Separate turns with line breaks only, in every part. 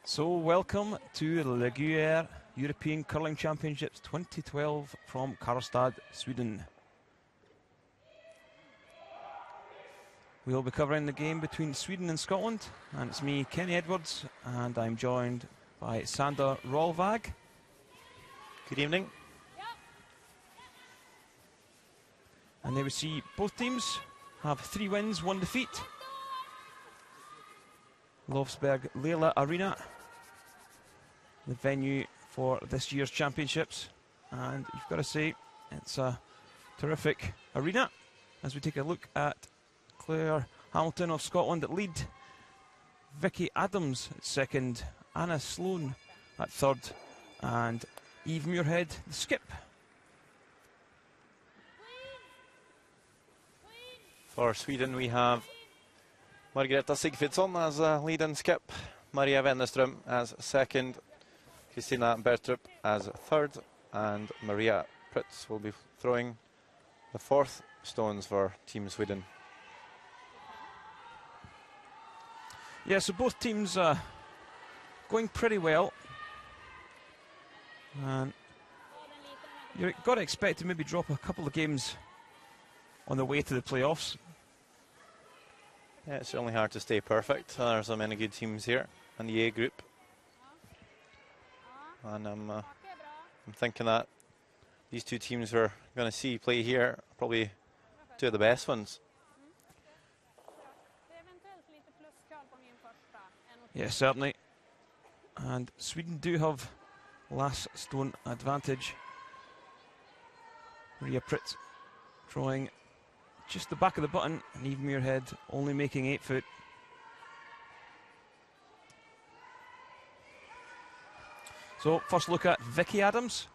So welcome to the Gruyère European Curling Championships 2012 from Karlstad, Sweden. We'll be covering the game between Sweden and Scotland, and it's me, Kenny Edwards, and I'm joined by Sander Rolvag.
Good evening.
And there we see both teams have 3 wins, 1 defeat. Lovsberg Leila Arena, the venue for this year's championships, and you've got to say it's a terrific arena as we take a look at Claire Hamilton of Scotland at lead, Vicky Adams at second, Anna Sloan at third, and Eve Muirhead the skip.
For Sweden we have Margareta Sigfridsson as lead and skip, Maria Wennerström as second, Kristina Bertrup as third, and Maria Pritz will be throwing the 4th stones for Team Sweden.
Yeah, so both teams going pretty well, and you've got to expect to maybe drop a couple of games on the way to the playoffs.
Yeah, it's certainly hard to stay perfect. There are so many good teams here in the A group, and I'm thinking that these 2 teams we're going to see play here are probably 2 of the best ones.
Yeah, certainly. And Sweden do have last stone advantage. Maria Pritz throwing just the back of the button, and Eve Muirhead only making 8 foot. So first look at Vicky Adams,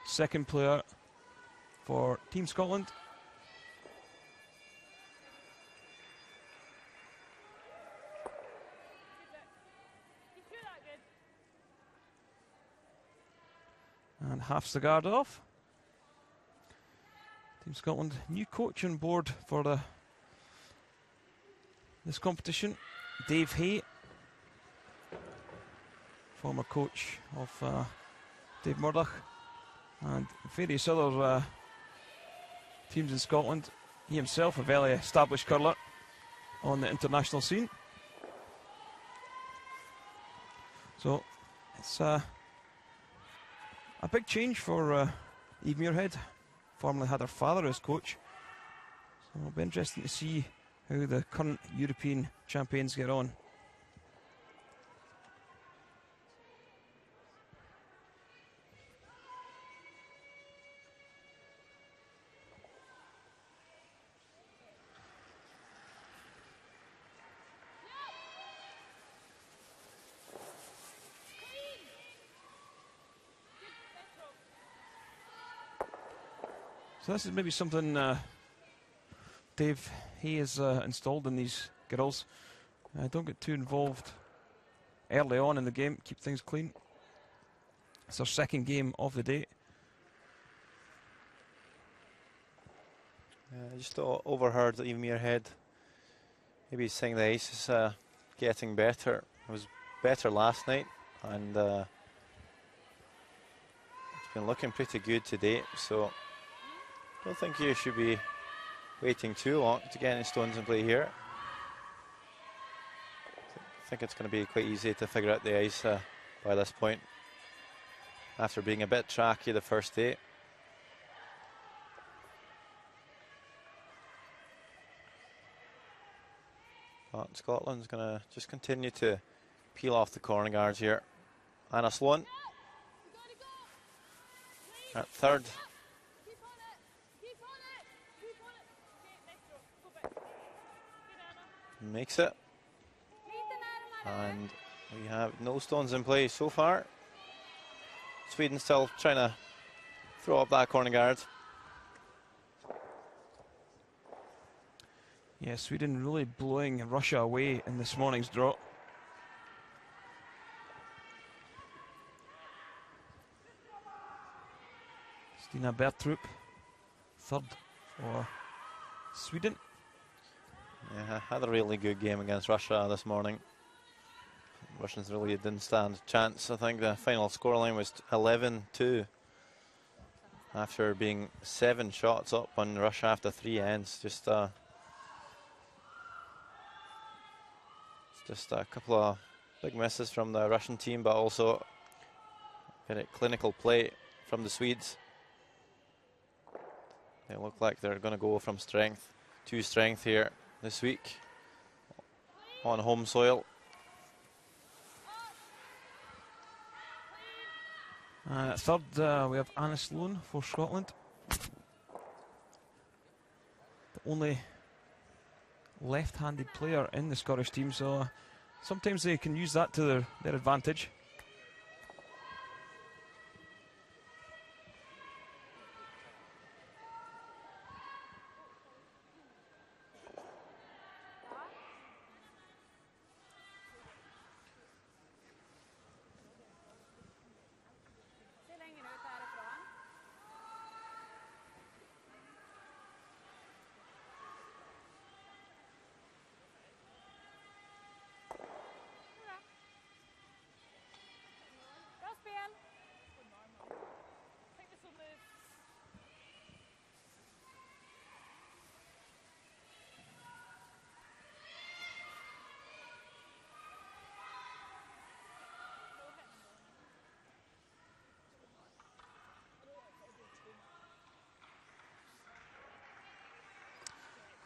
second player for Team Scotland. And halves the guard off. Team Scotland, new coach on board for this competition, Dave Hay, former coach of Dave Murdoch, and various other teams in Scotland. He himself a very established curler on the international scene. So it's a big change for Eve Muirhead. Formerly had her father as coach. So it'll be interesting to see how the current European champions get on. So this is maybe something Dave Hay has installed in these girls. Don't get too involved early on in the game, keep things clean. It's our second game of the day.
I just overheard that Eve Muirhead maybe saying the ice is getting better. It was better last night, and it's been looking pretty good today, so I don't think you should be waiting too long to get any stones in play here. I think it's going to be quite easy to figure out the ice by this point, after being a bit tracky the first day. But Scotland's going to just continue to peel off the corner guards here. Anna Sloan at third. Makes it, and we have no stones in play so far. Sweden still trying to throw up that corner guard.
Yeah, Sweden really blowing Russia away in this morning's draw. Kristina Bertrup, third for Sweden.
Yeah, had a really good game against Russia this morning. Russians really didn't stand a chance. I think the final scoreline was 11-2 after being 7 shots up on Russia after 3 ends. Just a couple of big misses from the Russian team, but also very clinical play from the Swedes. They look like they're going to go from strength to strength here this week on home soil.
At third, we have Anna Sloan for Scotland. The only left-handed player in the Scottish team, so sometimes they can use that to their advantage.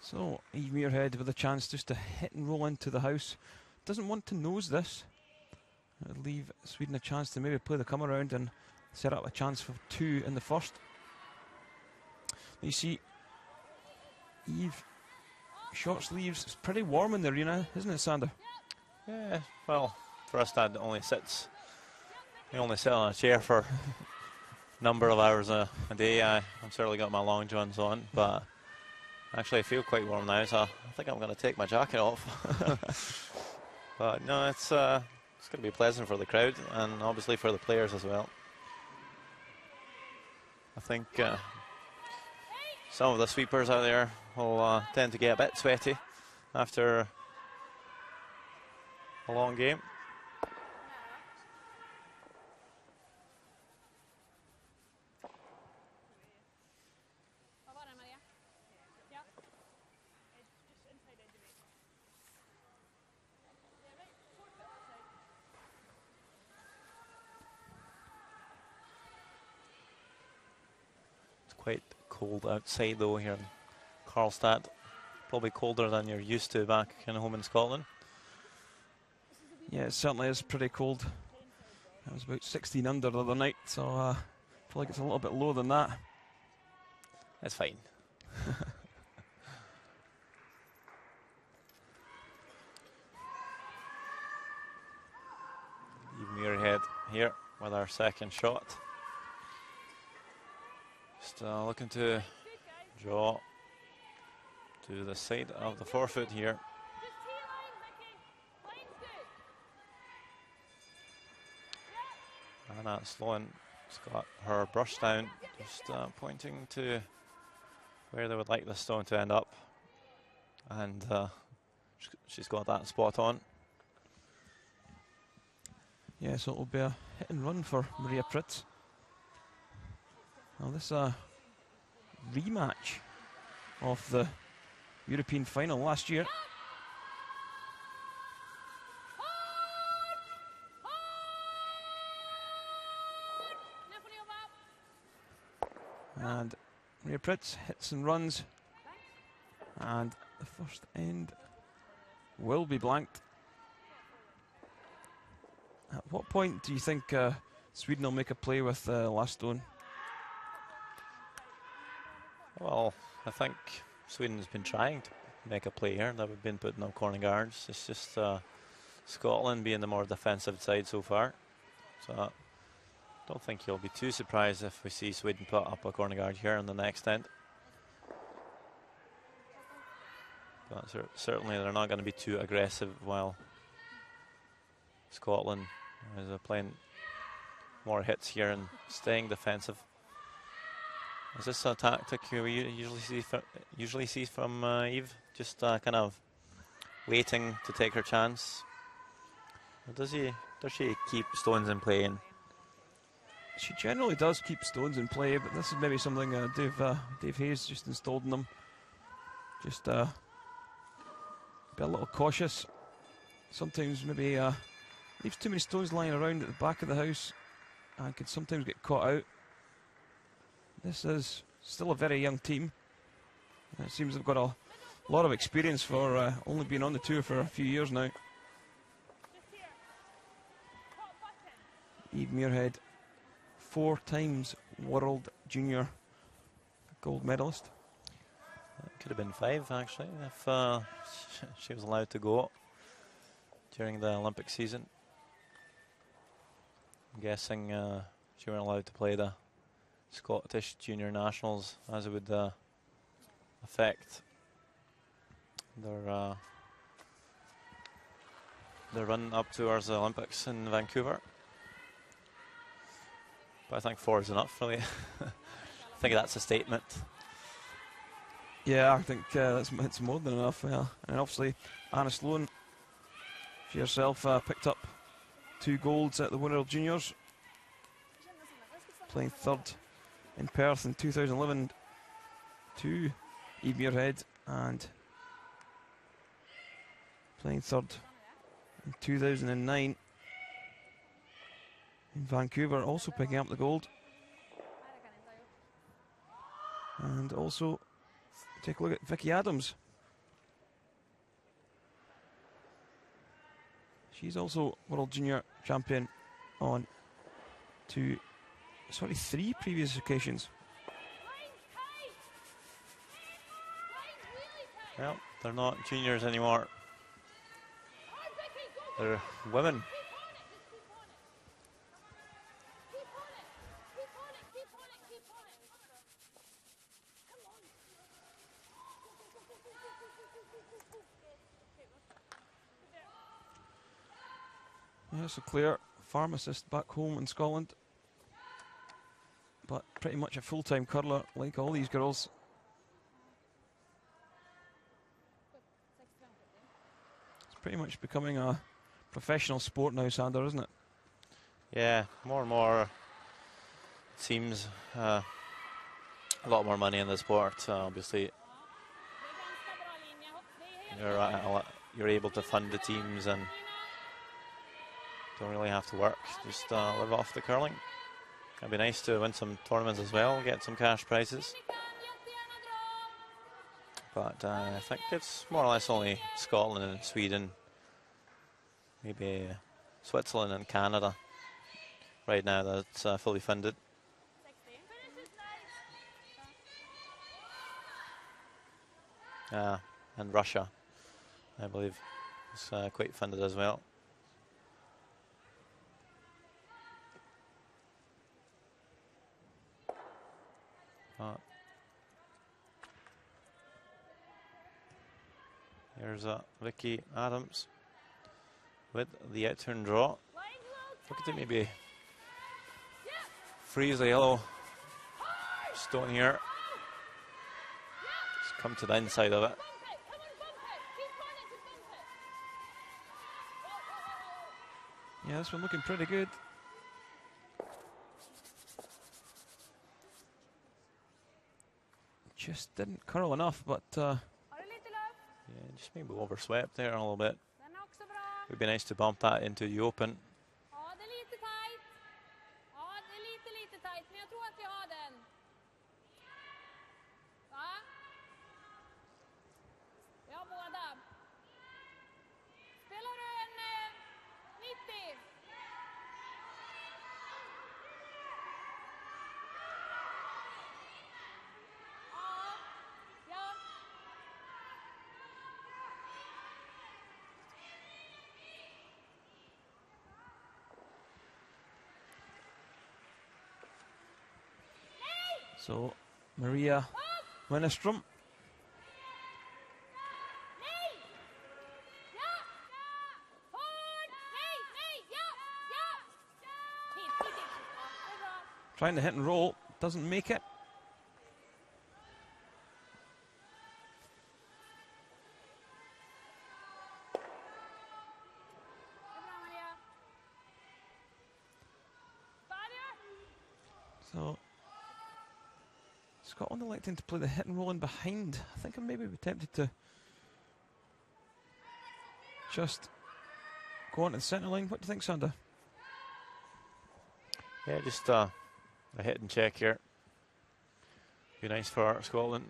So, Eve Muirhead with a chance just to hit and roll into the house. Doesn't want to nose this. It'll leave Sweden a chance to maybe play the come around and set up a chance for 2 in the first. You see, Eve, short sleeves. It's pretty warm in the arena, isn't it, Sander?
Yeah, well, for us that only sits. We only sit on a chair for a number of hours a day. I've certainly got my long johns on, but actually I feel quite warm now, so I think I'm going to take my jacket off. But no, it's going to be pleasant for the crowd and obviously for the players as well. I think some of the sweepers out there will tend to get a bit sweaty after a long game. Quite cold outside though here in Karlstad. Probably colder than you're used to back home in Scotland.
Yeah, it certainly is pretty cold. It was about 16 under the other night, so I feel like it's a little bit lower than that.
That's fine. Eve Muirhead here with our second shot. Just looking to draw to the side of the forefoot here. Anna Sloan has got her brush down, just pointing to where they would like the stone to end up. And she's got that spot on.
Yeah, so it'll be a hit and run for Maria Pritz. Now this is a rematch of the European final last year. And Maria Pritz hits and runs. And the first end will be blanked. At what point do you think Sweden will make a play with the last stone?
Well, I think Sweden's been trying to make a play here. They've been putting up corner guards. It's just Scotland being the more defensive side so far. So I don't think you'll be too surprised if we see Sweden put up a corner guard here in the next end. But certainly they're not going to be too aggressive while Scotland is playing more hits here and staying defensive. Is this a tactic we usually see from Eve? Just kind of waiting to take her chance Or does she keep stones in play? And
she generally does keep stones in play, but this is maybe something Dave Hayes just installed in them. Just be a little cautious. Sometimes maybe leaves too many stones lying around at the back of the house and can sometimes get caught out. This is still a very young team. It seems they've got a lot of experience for only being on the tour for a few years now. Eve Muirhead, 4 times World Junior gold medalist.
it could have been 5 actually if she was allowed to go during the Olympic season. I'm guessing she weren't allowed to play the Scottish Junior Nationals, as it would affect their run up towards the Olympics in Vancouver. But I think 4 is enough, really. I think that's a statement.
Yeah, I think it's more than enough. And obviously, Anna Sloan, she herself picked up 2 golds at the World Juniors, playing 3rd in Perth in 2011 to Eve Muirhead, and playing 3rd in 2009 in Vancouver, also picking up the gold. And also take a look at Vicky Adams. She's also World Junior champion on 3 previous occasions.
Well, they're not juniors anymore. They're women.
Yeah, so Claire, pharmacist back home in Scotland, but pretty much a full-time curler like all these girls. It's pretty much becoming a professional sport now, Sander, isn't it?
Yeah, more and more. It seems a lot more money in the sport. Obviously, you're able to fund the teams and don't really have to work. Just live off the curling. It'd be nice to win some tournaments as well, get some cash prizes. But I think it's more or less only Scotland and Sweden, maybe Switzerland and Canada right now that's fully funded. And Russia, I believe, is quite funded as well. Here's Vicky Adams with the out-turn draw. Look at it, maybe freeze the yellow stone here. Just come to the inside of it.
Yeah, this one looking pretty good. Just didn't curl enough, but
yeah, just maybe overswept there a little bit. It would be nice to bump that into the open.
so Maria Wennerstrom. Trying to hit and roll, doesn't make it. So Scotland electing to play the hit and roll in behind. I think I maybe be tempted to just go on to the centre line. What do you think, Sander?
Yeah, just a hit and check here. Be nice for Scotland.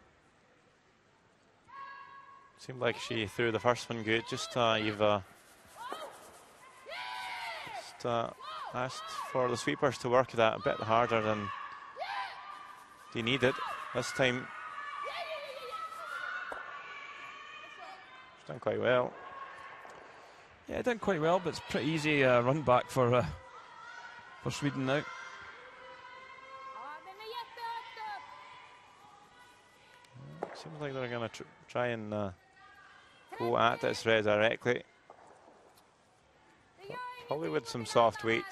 Seemed like she threw the first one good. Just you've asked for the sweepers to work that a bit harder than they needed this time. She's done quite well.
Yeah, done quite well, but it's pretty easy run back for Sweden now.
Seems like they're going to try and go at this red directly. Probably with some soft weight.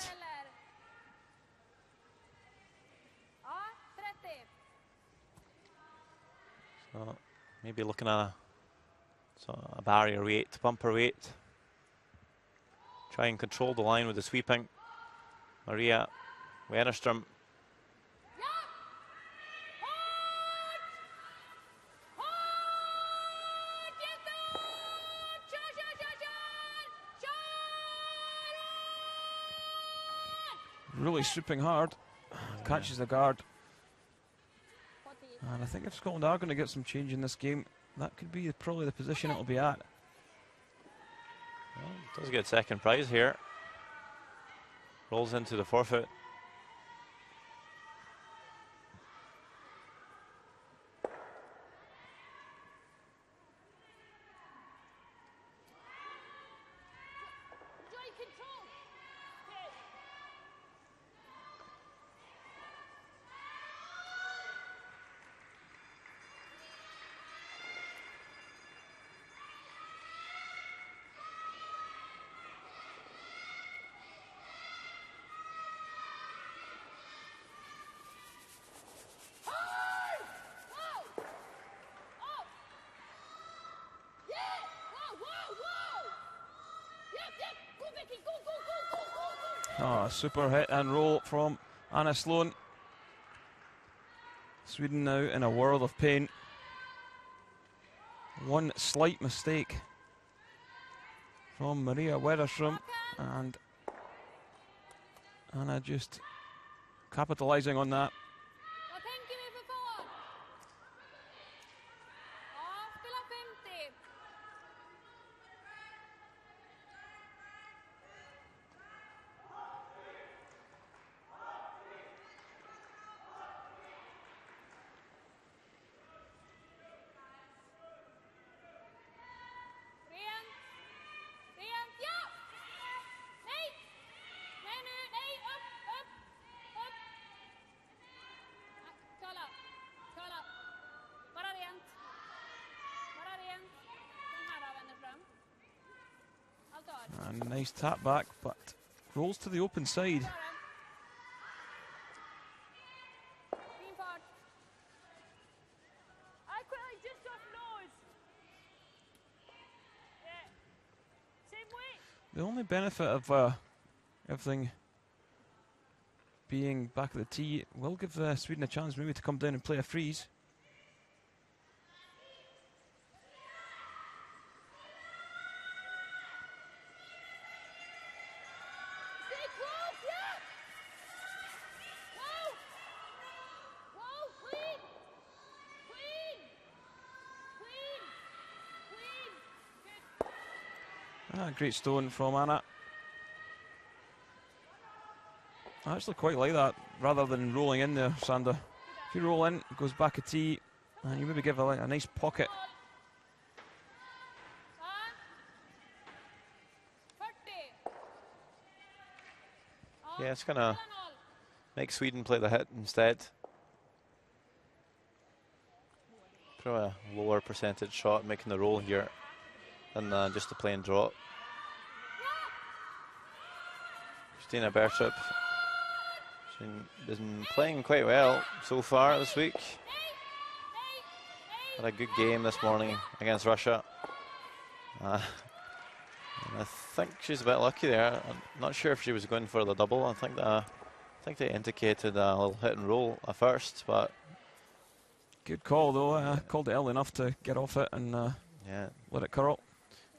So maybe looking at a barrier weight, bumper weight. Try and control the line with the sweeping. Maria Wennerström.
Really swooping hard, catches the guard. And I think if Scotland are going to get some change in this game, that could be probably the position it'll be at.
Well, does get second prize here. Rolls into the forfeit.
Super hit and roll from Anna Sloan. Sweden now in a world of pain. One slight mistake from Maria Wennerström, and Anna just capitalising on that. And a nice tap back, but rolls to the open side. The only benefit of everything being back at the tee will give Sweden a chance maybe to come down and play a freeze. Great stone from Anna. I actually quite like that rather than rolling in there, Sander. If you roll in, it goes back a tee, and you maybe give a nice pocket.
Yeah, it's going to make Sweden play the hit instead. Probably a lower percentage shot making the roll here than just a plain drop. Christina Bertrup, she's been playing quite well so far this week. Had a good game this morning against Russia. And I think she's a bit lucky there. I'm not sure if she was going for the double. I think think they indicated a little hit and roll at first, but
good call though. Called it early enough to get off it and
yeah,
let it curl.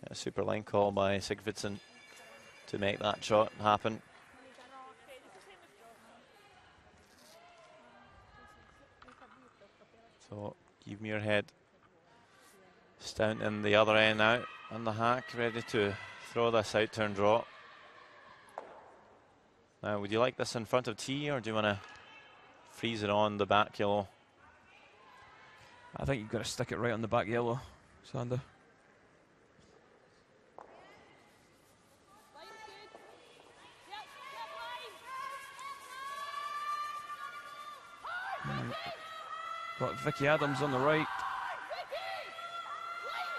a super line call by Sigfridsson to make that shot happen. So Eve Muirhead down in the other end now on the hack, ready to throw this out turn draw. Now, would you like this in front of tee, or do you want to freeze it on the back yellow?
I think you've got to stick it right on the back yellow, Sander. Got Vicky Adams on the right.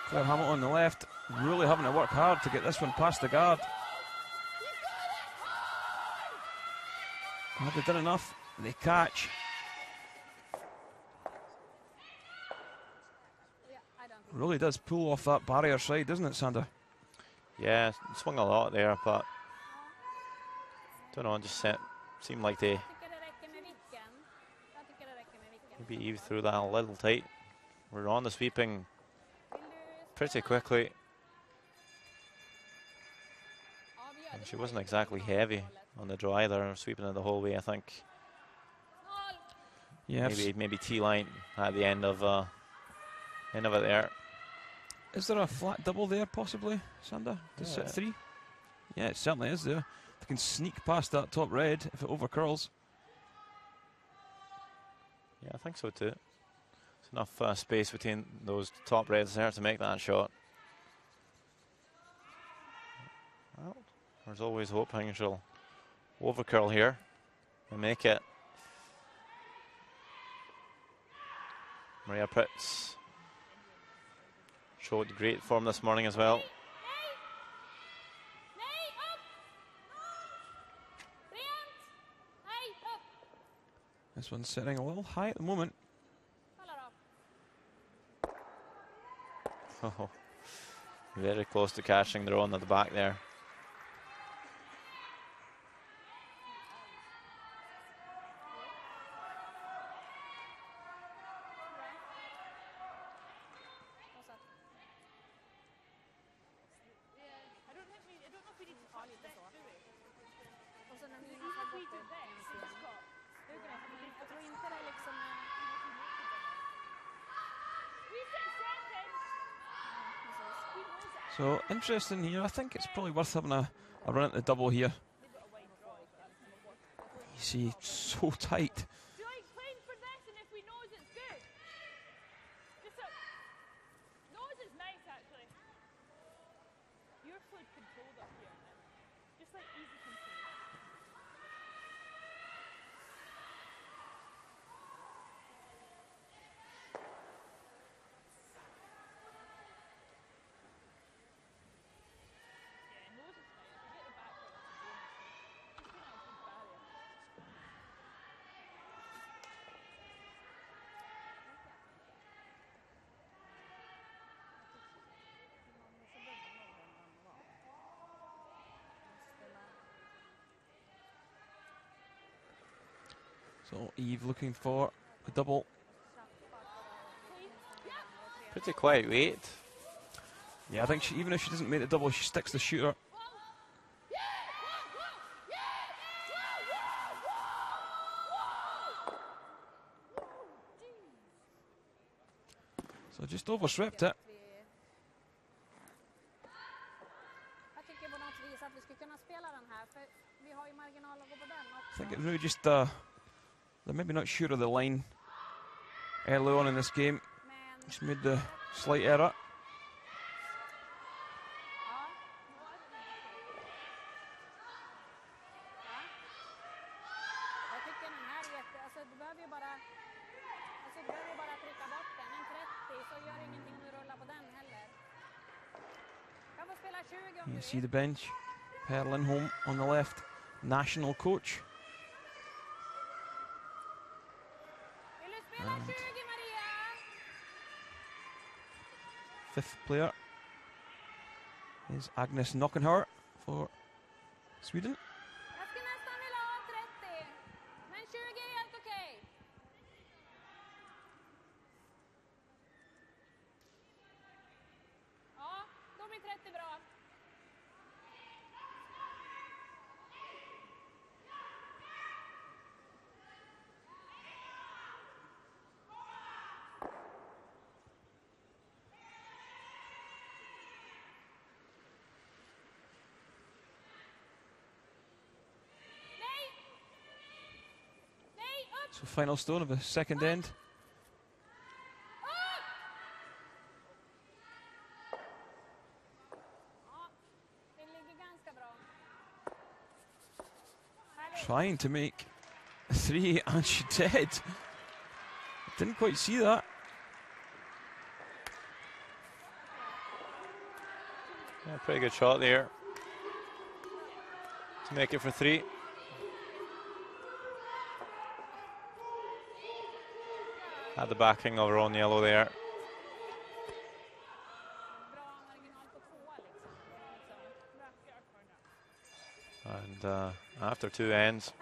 Claire Hamilton on the left. Really having to work hard to get this one past the guard. Have they done enough? They catch. Really does pull off that barrier side, doesn't it, Sander?
Yeah, swung a lot there, but don't know, just seemed like they maybe Eve threw that a little tight. We're on the sweeping pretty quickly. And she wasn't exactly heavy on the draw either, sweeping it the whole way, I think.
Yeah,
maybe T-line at the end of it there.
Is there a flat double there, possibly, Sander? To sit 3? Yeah, it certainly is there. They can sneak past that top red if it overcurls.
Yeah, I think so too. There's enough space between those top reds there to make that shot. Well, there's always hoping she'll overcurl here and make it. Maria Pritz showed great form this morning as well.
This one's sitting a little high at the moment.
Oh, very close to catching their own at the back there.
So interesting here. I think it's probably worth having a run at the double here. You see, so tight. So Eve looking for a double.
Pretty quiet weight.
Yeah, I think she, even if she doesn't make the double, she sticks the shooter. So just overswept it. I think it really just, they're maybe not sure of the line early on in this game. Just made the slight error. You see the bench. Per Lindholm on the left, national coach. And fifth player is Agnes Knockenhauer for Sweden. So final stone of the second end. Trying to make a 3 and she did. Didn't quite see that.
Yeah, pretty good shot there to make it for 3. Had the backing of her own yellow there. And after 2 ends,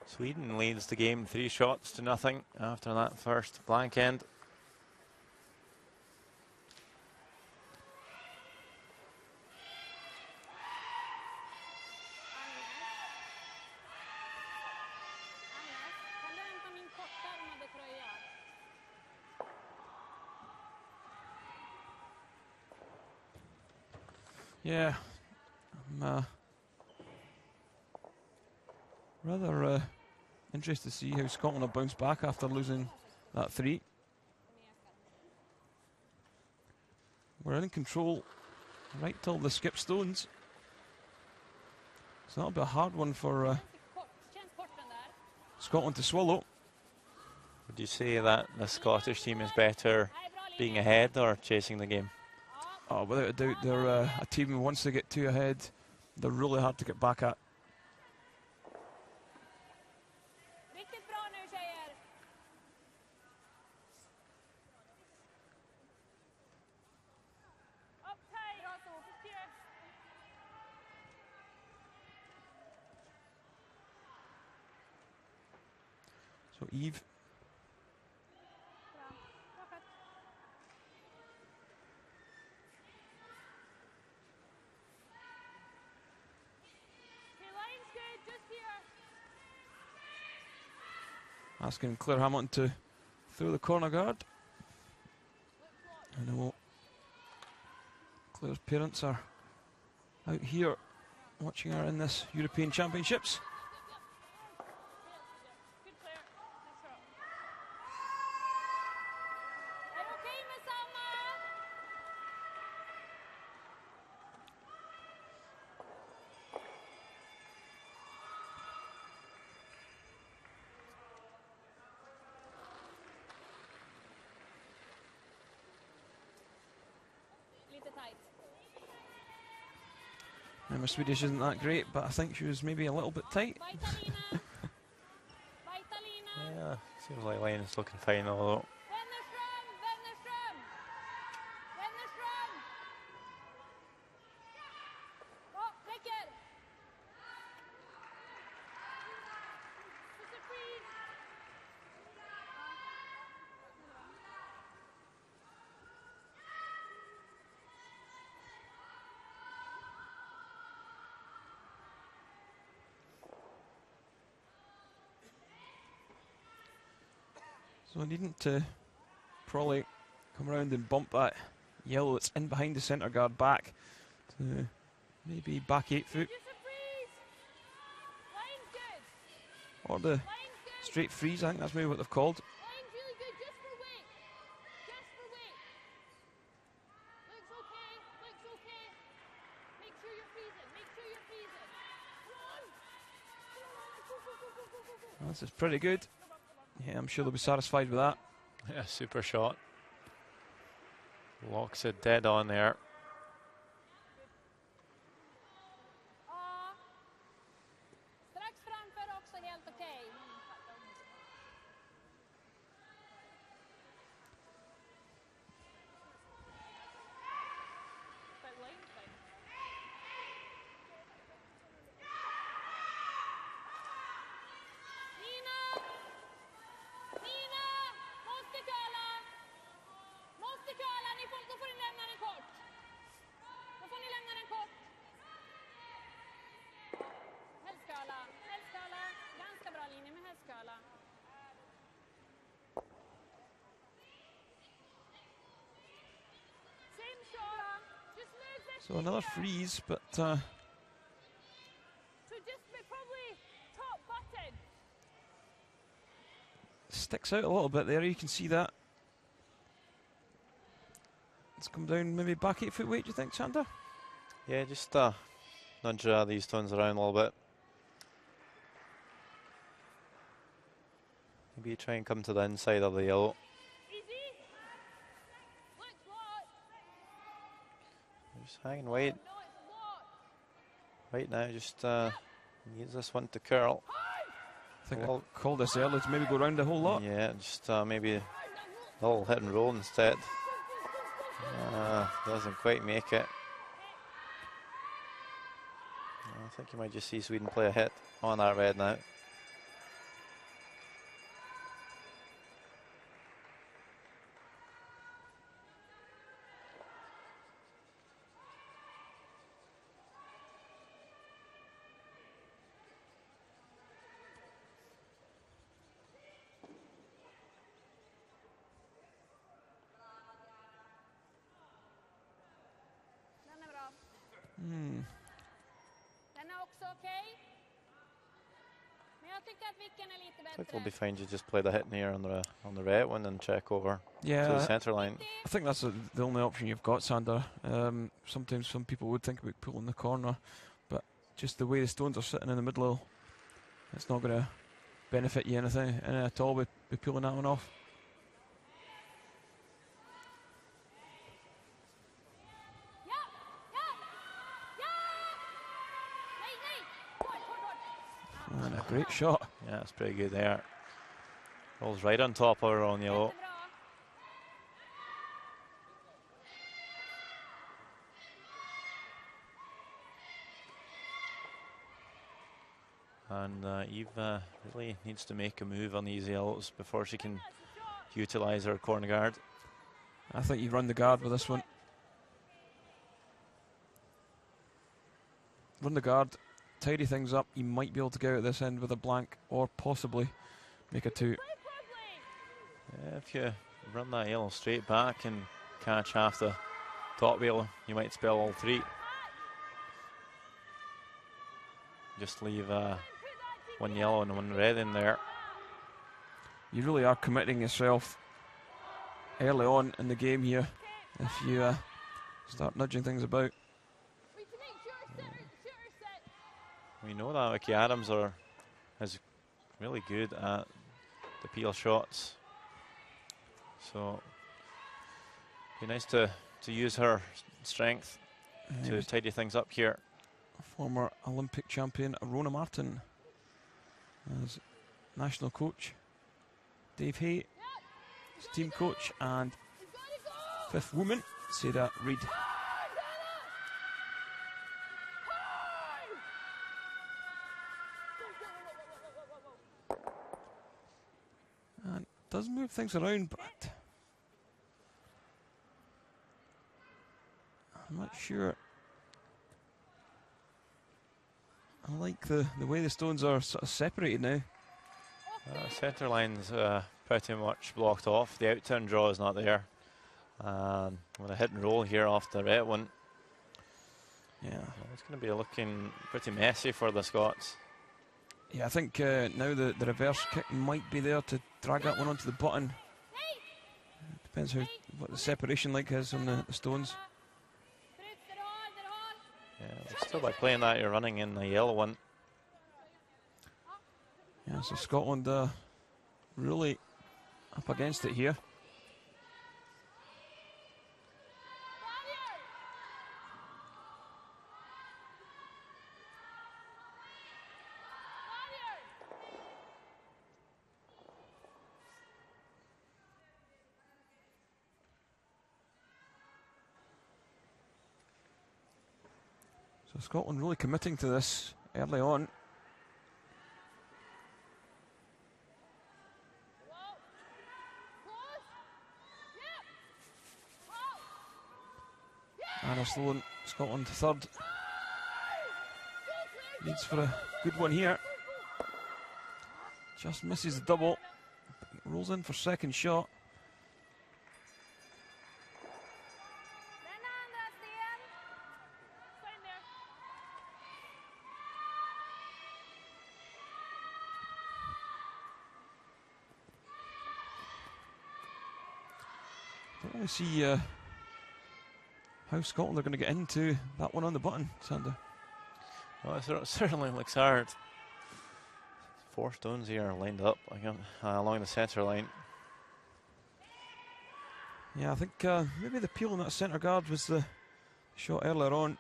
Sweden leads the game 3 shots to nothing after that first blank end.
Yeah, I'm rather interested to see how Scotland will bounce back after losing that 3. We're in control right till the skip stones. So that'll be a hard one for Scotland to swallow.
Would you say that the Scottish team is better being ahead or chasing the game?
Oh, without a doubt, they're a team who once they get 2 ahead, they're really hard to get back at. So Eve. Asking Claire Hamilton to throw the corner guard. I know Claire's parents are out here watching her in this European Championships. And my Swedish isn't that great, but I think she was maybe a little bit tight.
Yeah, seems like Lane's looking fine although.
So needing to probably come around and bump that yellow that's in behind the centre guard back to maybe back 8 foot. Or the straight freeze, I think that's maybe what they've called. Well, this is pretty good. Yeah, I'm sure they'll be satisfied with that.
Yeah, super shot. Locks it dead on there.
So another freeze, but sticks out a little bit there. You can see that. It's come down maybe back 8 foot weight, do you think, Sander?
Yeah, just nudge these stones around a little bit. Maybe try and come to the inside of the yellow. Just hanging wide. Right now, just needs this one to curl.
I think I'll call this early to maybe go around the whole lot.
Yeah, just maybe a little hit and roll instead. Doesn't quite make it. I think you might just see Sweden play a hit on that red now. I think we'll be fine to just play the hit near on the red one and check over to the centre line.
I think that's the only option you've got, Sander. Sometimes some people would think about pulling the corner, but just the way the stones are sitting in the middle, it's not going to benefit you anything at all with pulling that one off. And a great shot.
Yeah, it's pretty good there. Rolls right on top of her on yellow. And Eve really needs to make a move on these yellows before she can utilise her corner guard.
I think you run the guard with this one. Run the guard, tidy things up. You might be able to get out at this end with a blank or possibly make a 2.
Yeah, if you run that yellow straight back and catch half the top wheel, you might spell all 3. Just leave one yellow and one red in there.
You really are committing yourself early on in the game here if you start nudging things about.
We know that Vicky Adams is really good at the peel shots, so be nice to use her strength to tidy things up here.
Former Olympic champion Rona Martin as national coach, Dave Hay as team coach, and 5th woman Sarah Reid. And does move things around, but I'm not sure. I like the way the stones are sort of separated now.
Centre line's pretty much blocked off. The out-turn draw is not there. With a hit and roll here off the red one.
Yeah,
it's going to be looking pretty messy for the Scots.
Yeah, I think now the reverse kick might be there to drag that one onto the button. Depends what the separation like is on the stones.
Yeah, still by playing that, you're running in the yellow one.
Yeah, so Scotland really up against it here. So Scotland really committing to this early on. Anna Sloan, Scotland 3rd. Needs for a good one here. Just misses the double. Rolls in for 2nd shot. Let me see how Scotland are going to get into that one on the button, Sander.
Well, it certainly looks hard. 4 stones here lined up along the centre line.
Yeah, I think maybe the peel on that centre guard was the shot earlier on.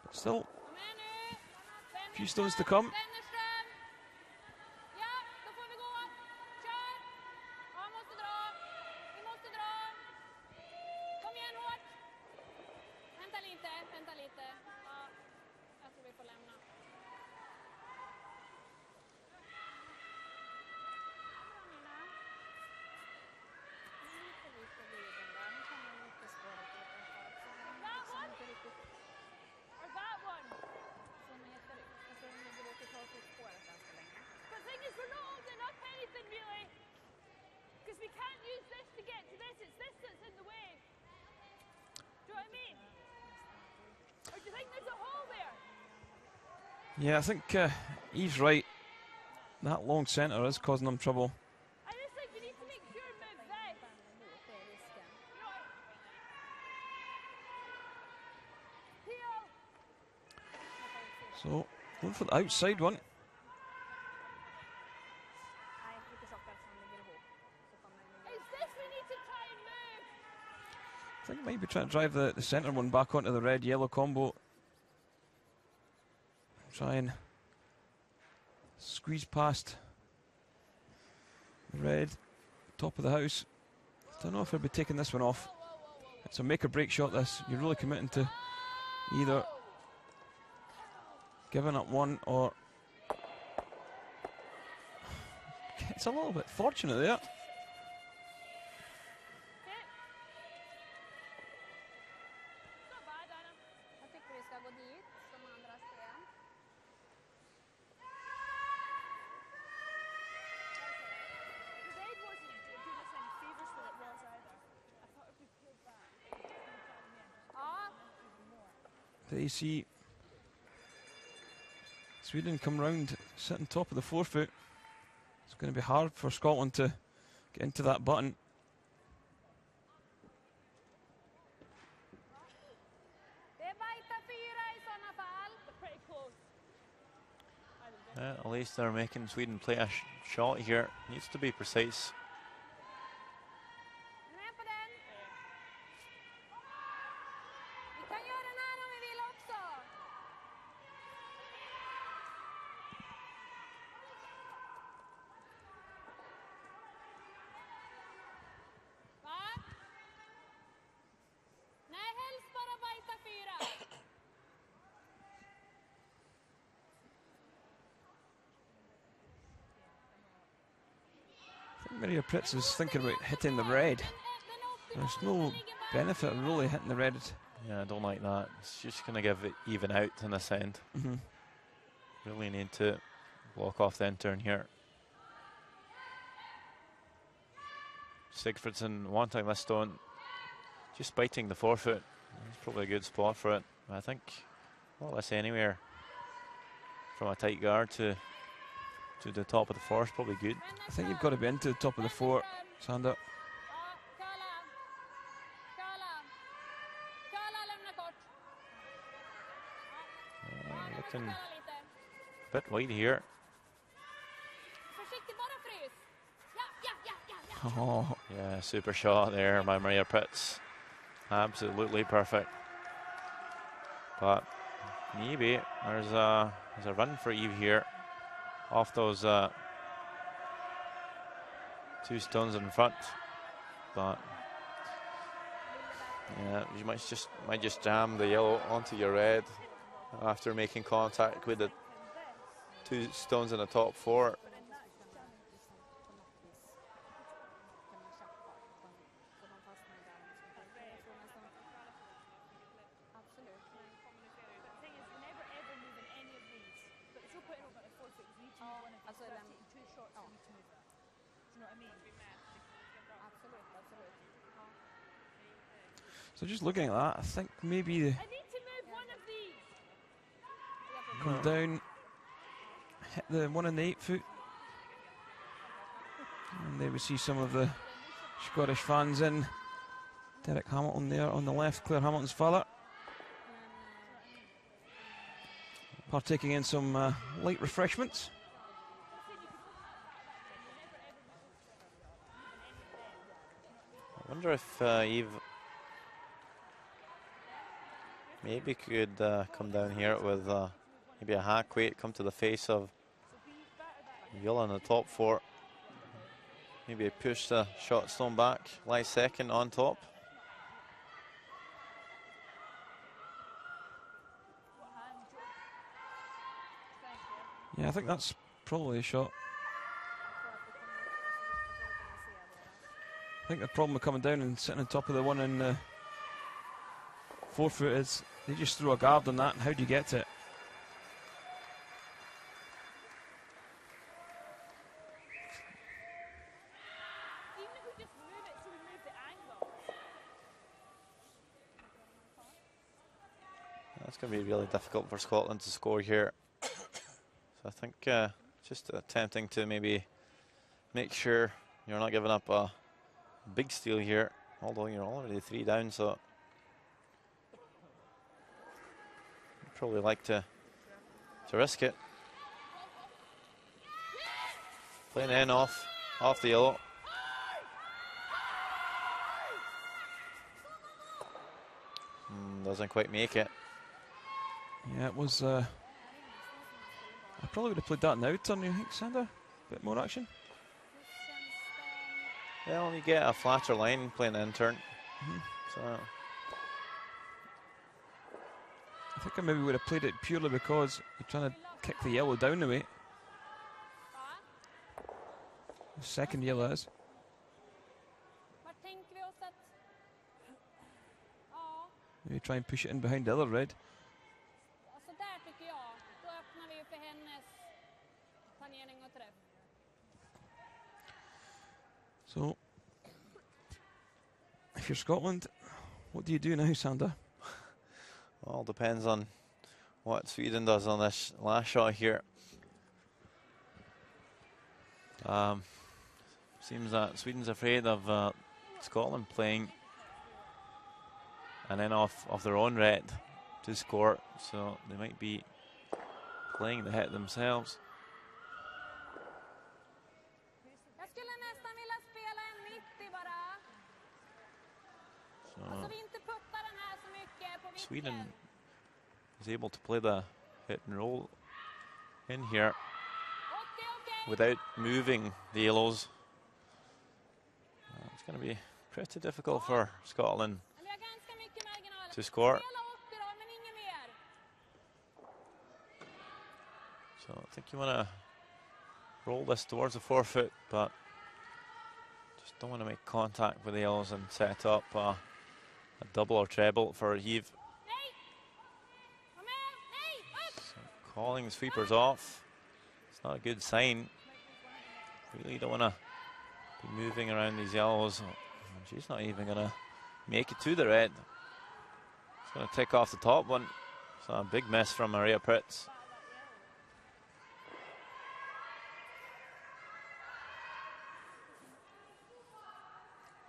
But still, a few stones to come. Yeah, I think Eve's right. That long centre is causing them trouble. So, going for the outside one. I think maybe trying to drive the centre one back onto the red-yellow combo. Try and squeeze past the red, top of the house. I don't know if I'll be taking this one off. It's a make or break shot, this. You're really committing to either giving up one or... It's a little bit fortunate there. They see Sweden come round, sitting top of the forefoot. It's going to be hard for Scotland to get into that button.
At least they're making Sweden play a shot here. Needs to be precise.
Maria Pritz is thinking about hitting the red. There's no benefit of really hitting the red.
Yeah, I don't like that. It's just going to give it even out in this end. Really need to block off the end turn here. Sigfridsson wanting this stone, just biting the forefoot. It's probably a good spot for it. I think more or less anywhere from a tight guard to the top of the four is probably good.
I think you've got to be into the top of the four, Sander.
Looking a bit wide here.
Oh.
Yeah, super shot there by Maria Pritz. Absolutely perfect. But maybe there's a run for Eve here off those 2 stones in front. But yeah, you might just jam the yellow onto your red after making contact with the 2 stones in the top 4.
So just looking at that, I think maybe come down, hit the one in the 8 foot. And there we see some of the Scottish fans in. Derek Hamilton there on the left, Claire Hamilton's father. Partaking in some light refreshments.
I wonder if Eve maybe could come down here with maybe a hack weight, come to the face of Viola in the top 4. Maybe push the shot stone back, lie second on top.
Yeah, I think that's probably a shot. I think the problem with coming down and sitting on top of the one in the 4 foot is they just throw a guard on that, and how do you get to it?
That's going to be really difficult for Scotland to score here. So I think just attempting to maybe make sure you're not giving up a big steal here, although you're already 3 down, so you'd probably like to risk it. Playing in off the yellow. Doesn't quite make it.
Yeah, it was. I probably would have played that now, don't you think, Sander? A bit more action.
Well, you get a flatter line playing in turn. So
I think I maybe would have played it purely because you're trying to kick the yellow down the way. The second yellow is. Maybe try and push it in behind the other red. So, if you're Scotland, what do you do now, Sander?
well, depends on what Sweden does on this last shot here. Seems that Sweden's afraid of Scotland playing and then off their own red to score, so they might be playing the hit themselves. So Sweden is able to play the hit and roll in here without moving the yellows. It's going to be pretty difficult for Scotland to score. So I think you want to roll this towards the 4 foot, but just don't want to make contact with the yellows and set up a double or treble for Yves. So calling the sweepers off. It's not a good sign. Really don't want to be moving around these yellows. She's not even going to make it to the red. It's going to tick off the top one. So a big miss from Maria Pritz.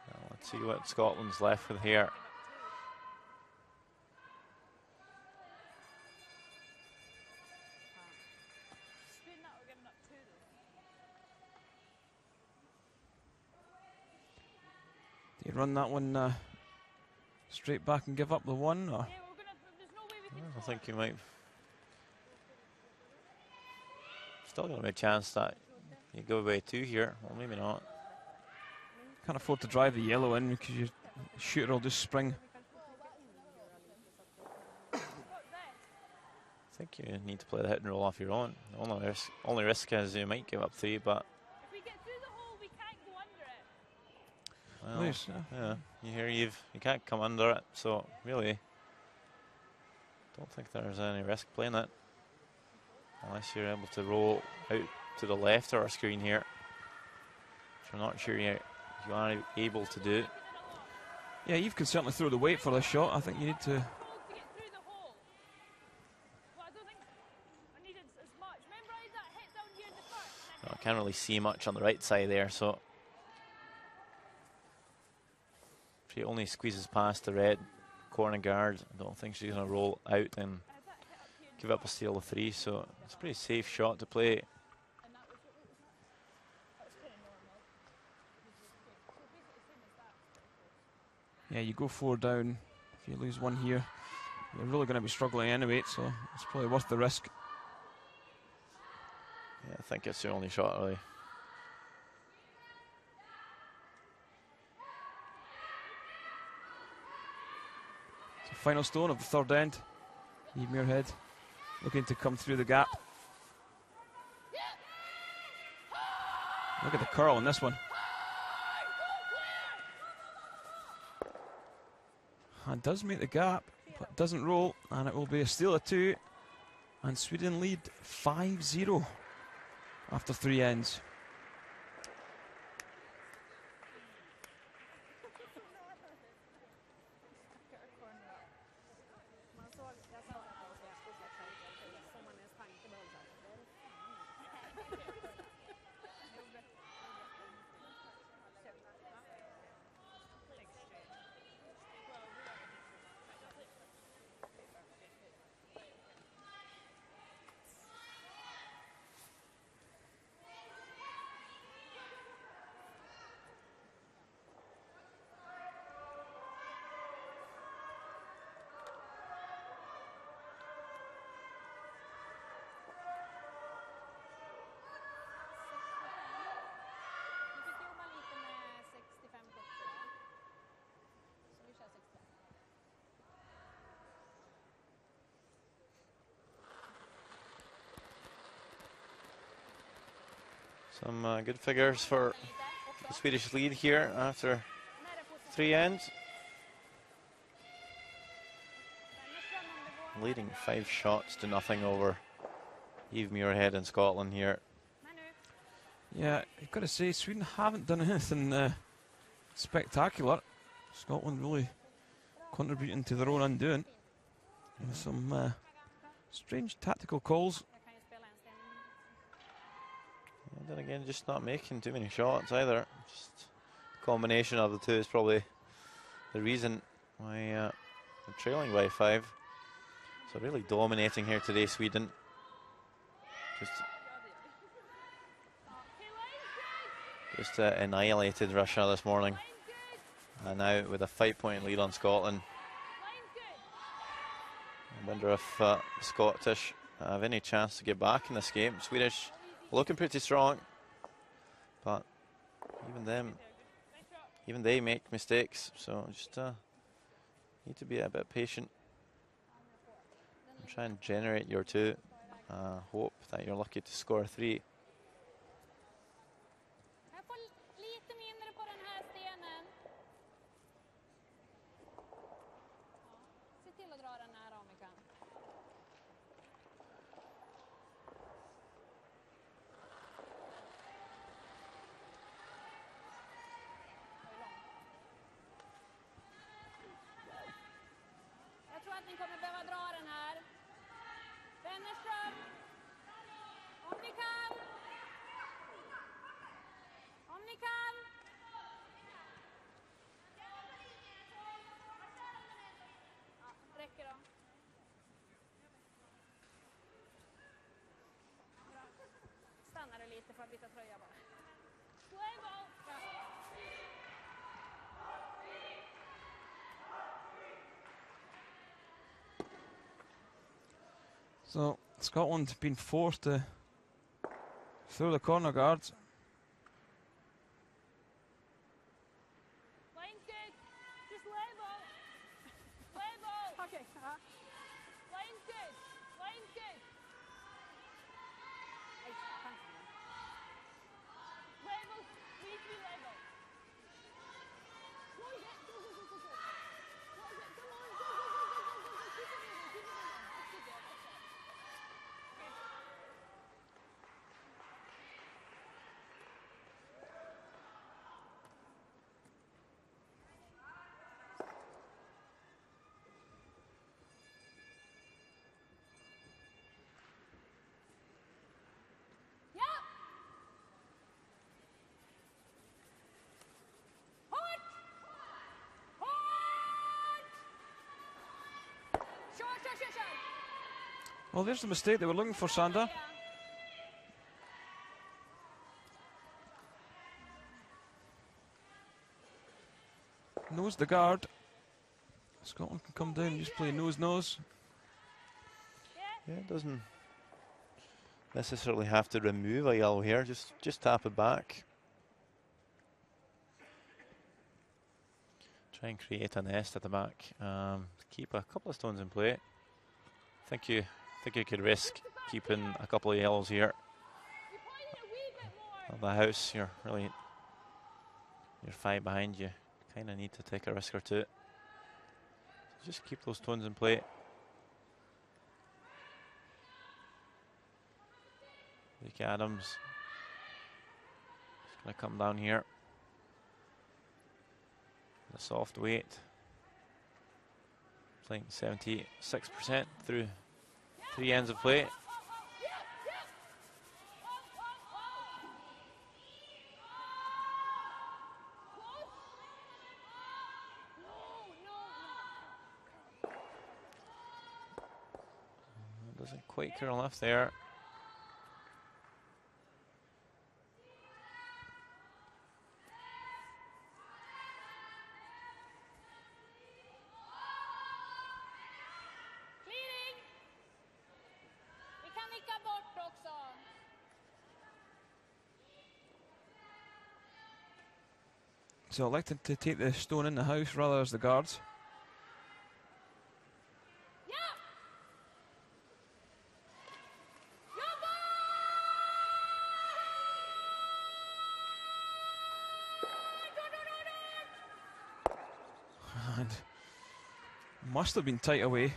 Now let's see what Scotland's left with here.
Do you run that one straight back and give up the one? Or?
I think you might. Still going to be a chance that you go away 2 here. Well, maybe not.
Can't afford to drive the yellow in because your shooter will just spring.
I think you need to play the hit and roll off your own. The only risk is you might give up 3, but. Well,
Nice,
yeah, you hear you can't come under it, so really don't think there's any risk playing it unless you're able to roll out to the left of our screen here, which I'm not sure you are able to do.
Yeah, you can certainly throw the weight for this shot. I think you need to
I can't really see much on the right side there, so if she only squeezes past the red corner guard, I don't think she's going to roll out and give up a steal of 3, so it's a pretty safe shot to play.
Yeah, you go 4 down. If you lose one here, you're really going to be struggling anyway, so it's probably worth the risk.
Yeah, I think it's the only shot, really.
So final stone of the third end. Eve Muirhead looking to come through the gap. Look at the curl on this one. And does make the gap, but doesn't roll, and it will be a steal of 2. And Sweden lead 5-0 after 3 ends.
Some good figures for the Swedish lead here after 3 ends. Leading 5 shots to nothing over Eve Muirhead in Scotland here.
Yeah, you've got to say, Sweden haven't done anything spectacular. Scotland really contributing to their own undoing. With some strange tactical calls.
And then again, just not making too many shots either. Just a combination of the two is probably the reason why they're trailing by 5. So really dominating here today, Sweden. Just annihilated Russia this morning. And now with a 5-point lead on Scotland. I wonder if the Scottish have any chance to get back in this game. Swedish looking pretty strong, but even they make mistakes, so just need to be a bit patient and try and generate your 2. Hope that you're lucky to score 3.
So Scotland been forced to throw the corner guards. Well, there's the mistake they were looking for, Sander. Nose the guard. Scotland can come down and just play nose-nose.
Yeah, it doesn't necessarily have to remove a yellow here, just tap it back. Try and create a nest at the back. Keep a couple of stones in play. Think you could risk keeping a couple of yellows here. At the house, you're 5 behind you. Kind of need to take a risk or two. So just keep those stones in play. Luke Adams is going to come down here. The soft weight. Playing 76% through 3 ends of play. Doesn't quite curl enough there.
So elected to take the stone in the house rather as the guards. And must have been tight away.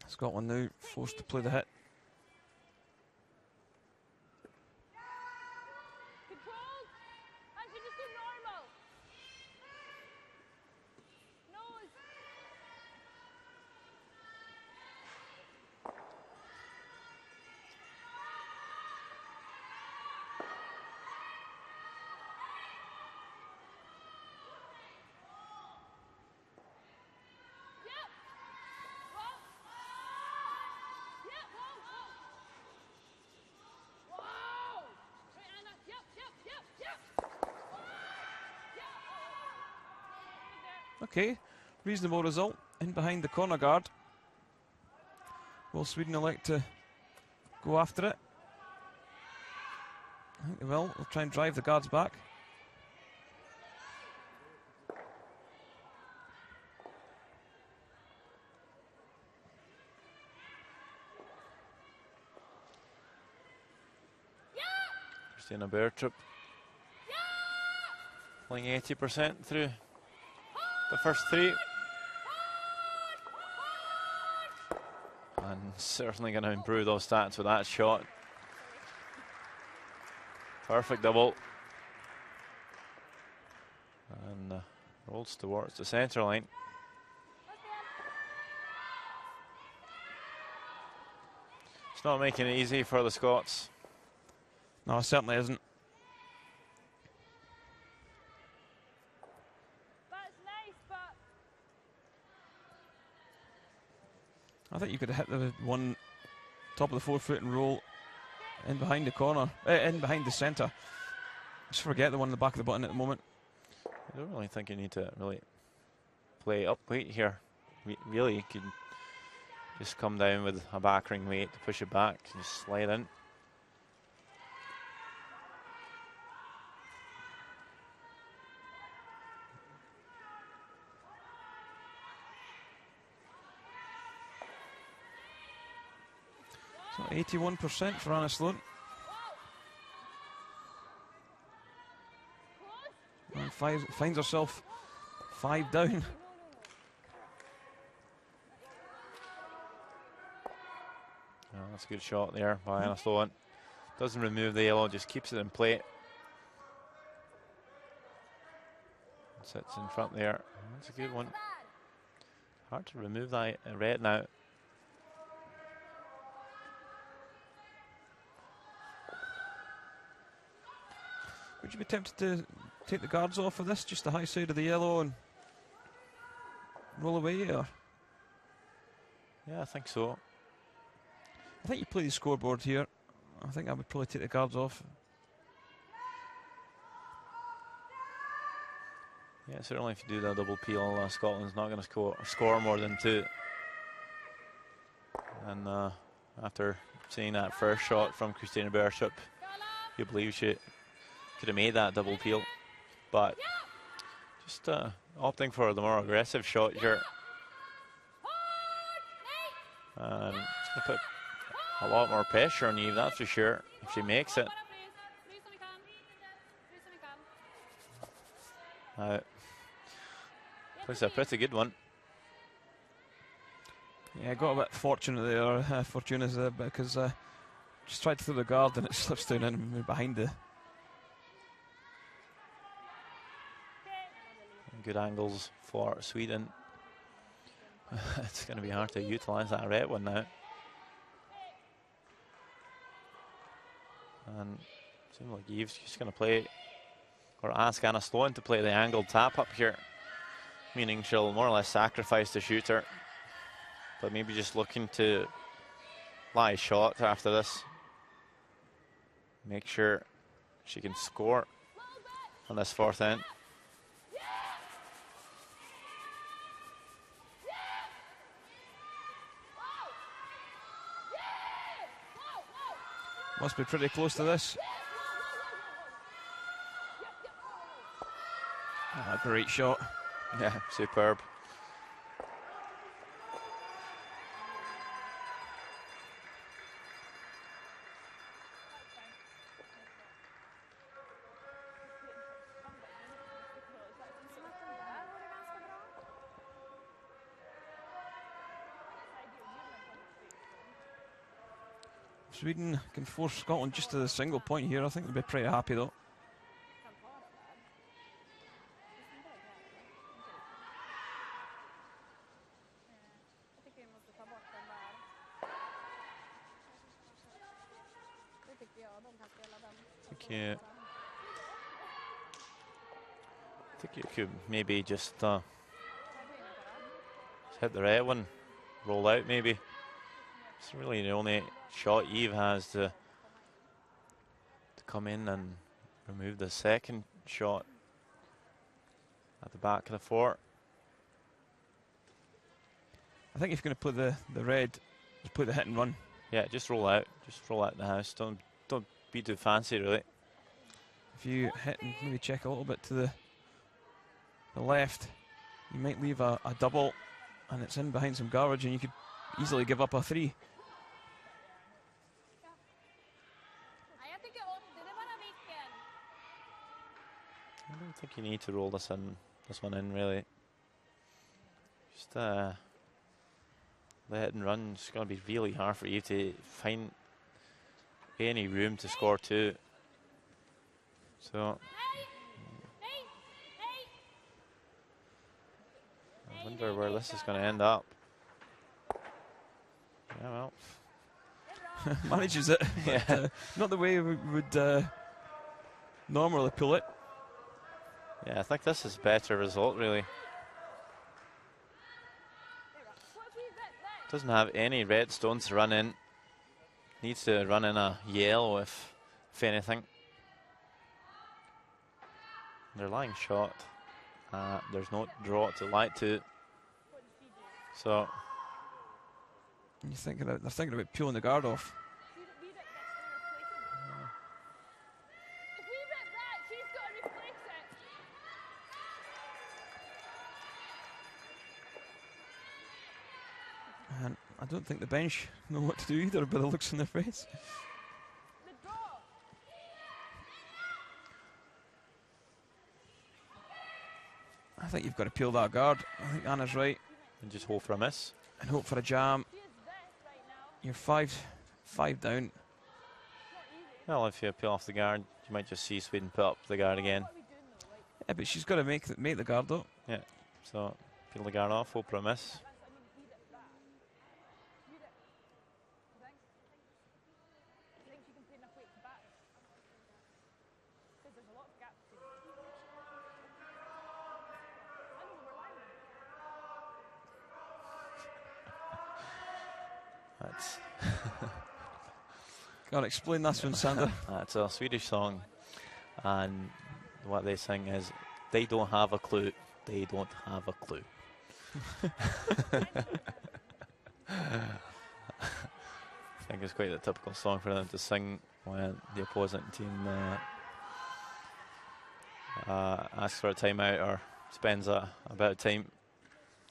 Scotland now forced to play the hit. Okay, reasonable result in behind the corner guard. Will Sweden elect to go after it? I think they will. They'll try and drive the guards back.
Christina Bertrup playing 80% through the first 3. And certainly going to improve those stats with that shot. Perfect double. And rolls towards the centre line. It's not making it easy for the Scots.
No, it certainly isn't. I think you could have hit the one top of the 4 foot and roll in behind the corner, in behind the centre. Just forget the one in the back of the button at the moment.
I don't really think you need to really play up weight here. Really, you could just come down with a back ring weight to push it back and just slide in.
So 81% for Anna Sloan. And finds herself 5 down.
Oh, that's a good shot there by Anna Sloan. Doesn't remove the yellow, just keeps it in play. Sits in front there. That's a good one. Hard to remove that red now.
Would you be tempted to take the guards off of this, just the high side of the yellow, and roll away, or
Yeah, I think so.
I think you play the scoreboard here. I think I would probably take the guards off.
Yeah, certainly if you do that double peel, Scotland's not going to score more than 2. And after seeing that first shot from Christina Bertrup, you believe she could have made that double peel. But just opting for the more aggressive shot here. And it's going to put a lot more pressure on Eve, that's for sure, if she makes it. It's a pretty good one.
Yeah, got a bit fortunate there, Fortuna's there, because just tried to throw the guard and it slips down in behind the.
Good angles for Sweden. It's going to be hard to utilise that red one now. And it seems like Eve's just going to play, or ask Anna Sloan to play the angled tap up here, meaning she'll more or less sacrifice the shooter, but maybe just looking to lie shot after this. Make sure she can score on this 4th end.
Must be pretty close to this. Ah, great shot.
Yeah, superb.
Sweden can force Scotland just to the single point here. I think they'll be pretty happy though.
I think you could maybe just hit the red one, roll out maybe. It's really the only shot Eve has to come in and remove the second shot at the back of the fort.
I think if you're going to put the red, just put the hit and run.
Yeah, just roll out the house. Don't be too fancy really.
If you hit and maybe check a little bit to the left, you might leave a double, and it's in behind some garbage, and you could easily give up a 3.
I don't think you need to roll this one in really. Just the hit and run is going to be really hard for you to find any room to score 2. So I wonder where this is going to end up. Yeah, well.
Manages it,
yeah.
But, not the way we would normally pull it.
Yeah, I think this is a better result, really. Doesn't have any red stones to run in. Needs to run in a yellow if anything. They're lying shot. There's no draw to light to. So
they're thinking about peeling the guard off. And I don't think the bench know what to do either by the looks on their face. I think you've got to peel that guard. I think Anna's right.
And just hope for a miss.
And hope for a jam. You're five down.
Well, if you peel off the guard, you might just see Sweden put up the guard again.
Yeah, but she's got to make the guard though.
Yeah, so peel the guard off, hope for a miss.
Can't explain this one, Sander.
It's a Swedish song, and what they sing is, they don't have a clue, they don't have a clue. I think it's quite a typical song for them to sing when the opposing team asks for a timeout or spends a bit of time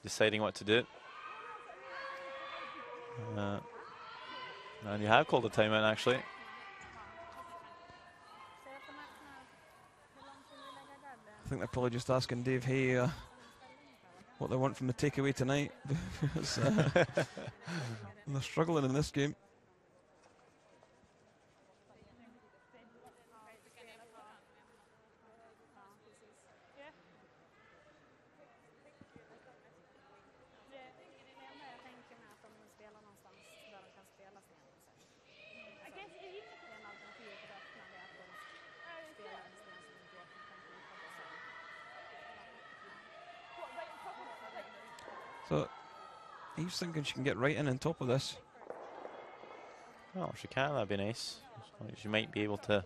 deciding what to do. And you have called a timeout, actually.
I think they're probably just asking Dave Hay what they want from the takeaway tonight. Because, they're struggling in this game. So he's thinking she can get right in on top of this.
Well, if she can, that'd be nice. So she might be able to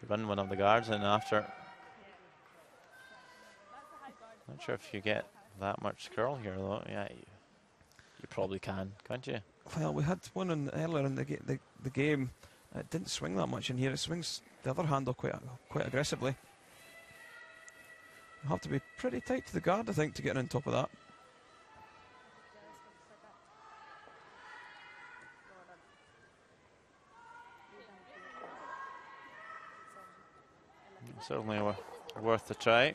run one of the guards in after. Not sure if you get that much curl here, though. Yeah, you probably can, can't you?
Well, we had one earlier in the game. It didn't swing that much in here. It swings the other handle quite aggressively. You have to be pretty tight to the guard, I think, to get on top of that.
Certainly worth a try.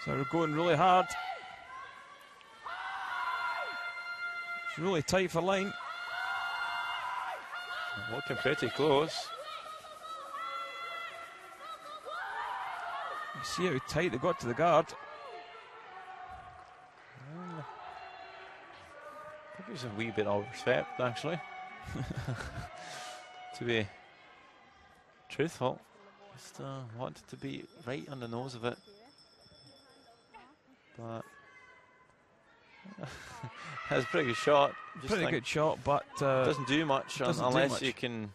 So we're going really hard. It's really tight for line.
Looking pretty close.
You see how tight they got to the guard.
I think it was a wee bit overswept, actually. To be truthful, just wanted to be right on the nose of it. But that's a pretty good shot.
Pretty good shot, but
doesn't do much unless you can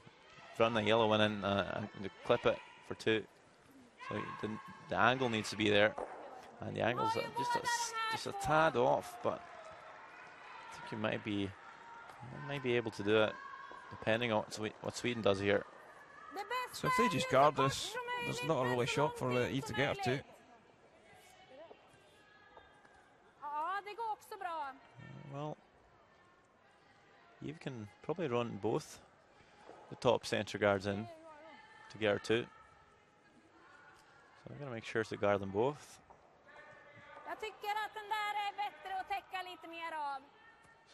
run the yellow one in and clip it for two. So the angle needs to be there, and the angle's just a tad off. But I think you might be able to do it, depending on what Sweden does here.
So if they just guard this, there's not a really shot for Eve to get her to.
Well, you can probably run both the top centre guards in to get her to. So I'm going to make sure to guard them both.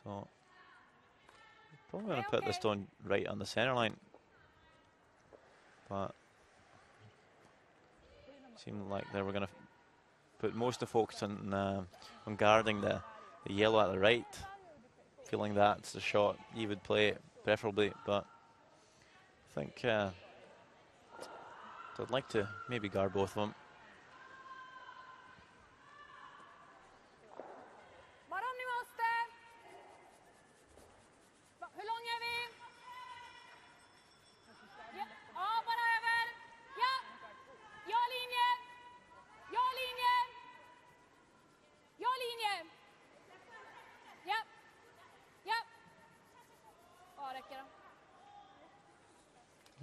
So probably going to put the stone right on the centre line. But it seemed like they were going to put most of the focus on guarding the yellow at the right, feeling that's the shot you would play preferably, but I think I'd like to maybe guard both of them.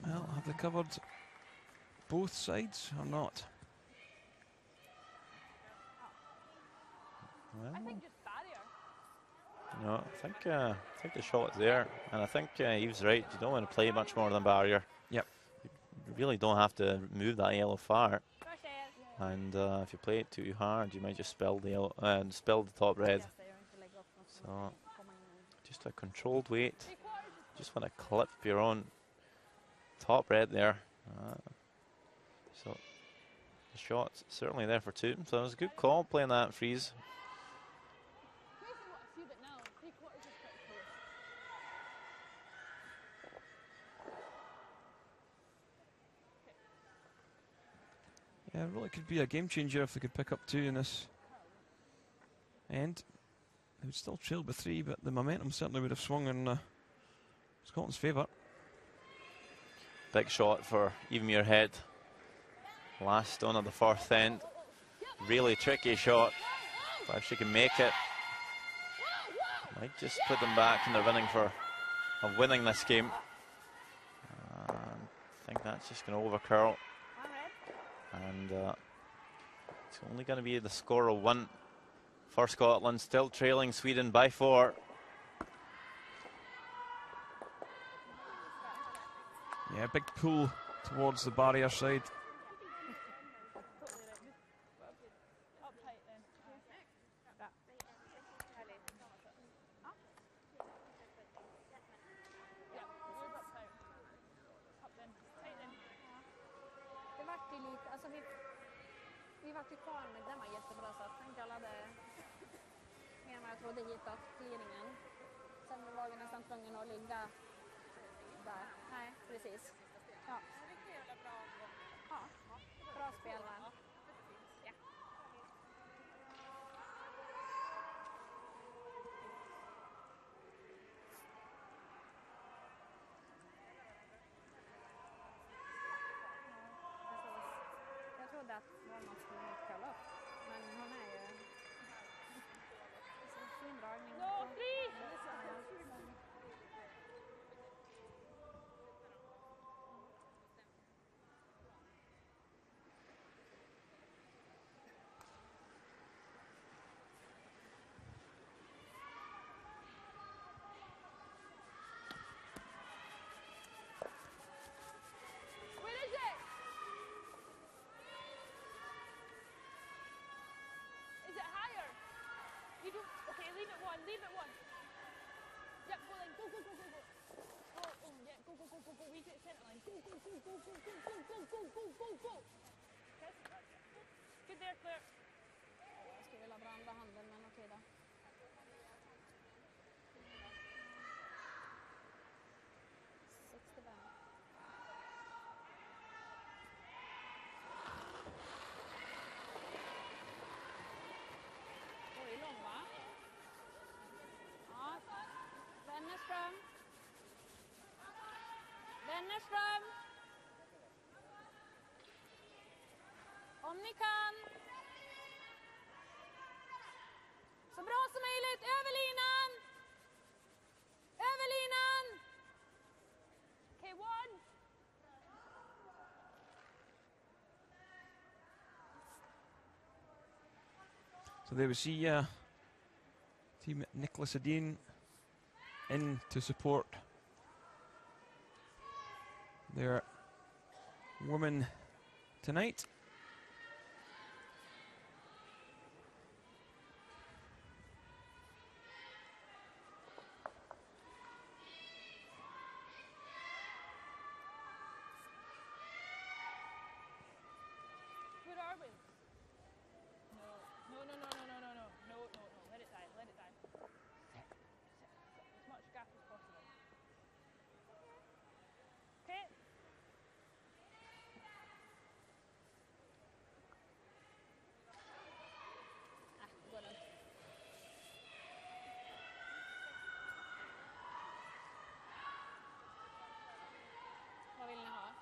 Well, have they covered both sides or not?
Well, no, I think the shot's there, and I think Eve's right. You don't want to play much more than barrier.
Yep.
You really don't have to move that yellow far, and if you play it too hard, you might just spill the yellow and spill the top red. So just a controlled weight. Just want to clip your own top red there. So the shot's certainly there for two. So it was a good call playing that freeze.
Yeah, it really could be a game changer if they could pick up two in this end. They would still trail by 3, but the momentum certainly would have swung in Scotland's favour.
Big shot for Even Muirhead. Last stone of the fourth end. Really tricky shot. But if she can make it, might just put them back in the running for winning this game. I think that's just going to overcurl. And it's only going to be the score of 1 for Scotland, still trailing Sweden by 4.
Yeah, big pull towards the barrier side.
Vi var kvar med den var jättebra så han kallade mer än vad jag trodde hittat clearingen. Sen var vi nästan tvungna att ligga där. Nej, precis. Ja. Ja, bra spel där. Ja. Jag trodde att Norrman skulle inte kalla upp, men hon är ju fin dragning.
Leave it one. Yep, go line. Go. Oh, yeah, go. Reach it center line. Go. Yes. Good there, Claire.
Jag skulle vilja branda handen, men okej då.
Wennerström. Om ni kan. Så bra som möjligt. Över linan. Okay, one.
So there we see team Nicholas Adine in to support their women tonight.
Where are we? No. Let it die. As much gap as possible. Okay.
Vad vill ni ha?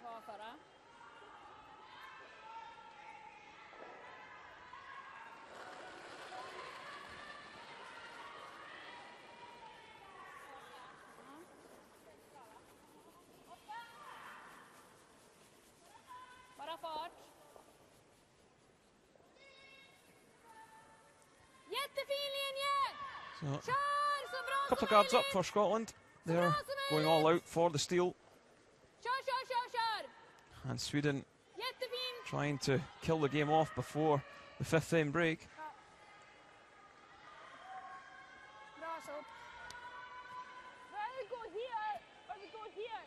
Vad förra?
Bara fart. Jättefin linje!
So
Kör så bra
a couple of
som
guards up
möjligt!
for Scotland. They're going all out for the steal.
Kör!
And Sweden
Jättefin!
trying to kill the game off before the 5th end break.
Bra så.
Well, we go here, or we go here.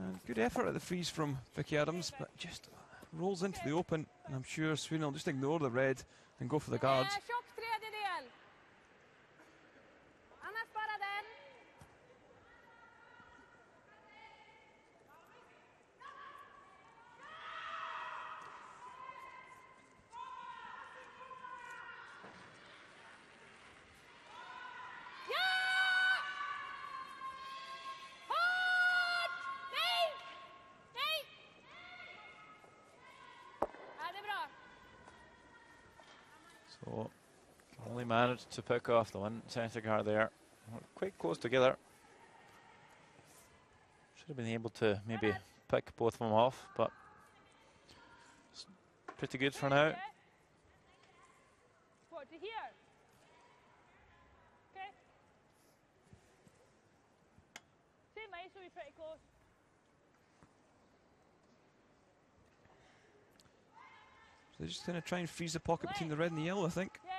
And good effort at the freeze from Vicky Adams, but just rolls into the open, and I'm sure Sweden will just ignore the red and go for the guards.
Tjock tredjedel. Annars bara den. Ja! Hårt! Nej! Nej! Ja, det är bra.
So only managed to pick off the one center guard there. Quite close together. Should have been able to maybe pick both of them off, but it's pretty good for now.
Forward to here. Okay. Same way, so we're pretty close.
So they're just going to try and freeze the pocket between the red and the yellow, I think.
Yeah.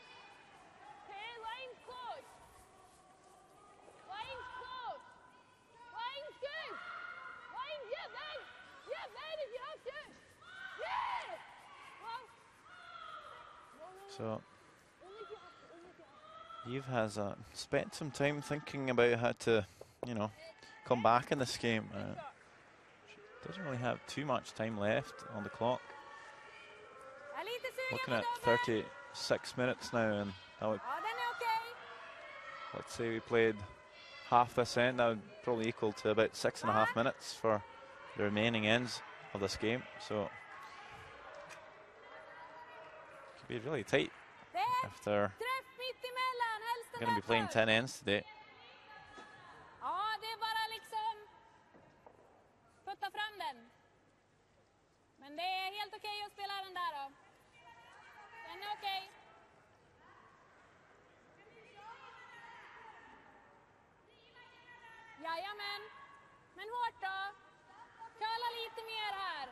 Okay, line's close. Line's close. Line's good. Line, yeah, then. Yeah, then if you have to. Yeah! Well. No.
So
Only if you have to, only if you have to.
Eve has spent some time thinking about how to, you know, come back in this game. She doesn't really have too much time left on the clock.
Jag är lite sugen
Looking
på
at
domaren.
36 minutes now, and that would,
Ja, den är okej.
let's say we played half this end, that would probably equal to about 6.5 minutes for the remaining ends of this game. So it could be really tight
Det är
if they're
träff mitt emellan, helst en
going to be playing
därför.
10 ends today.
Ja, det är bara liksom putta fram den. Men det är helt okej att spela den där då. Den är okej. Jajamän. Men hårt då. Köla lite mer här.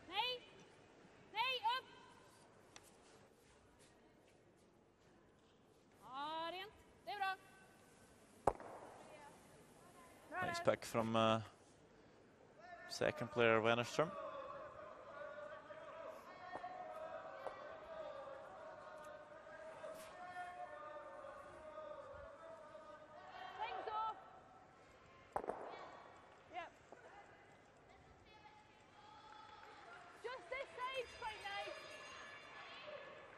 Nej. Nej, upp. Ja, rent. Det är bra. Bra
Nice
där.
pick from second player Wennerström.
Line's off. Yep. Just this side's quite nice.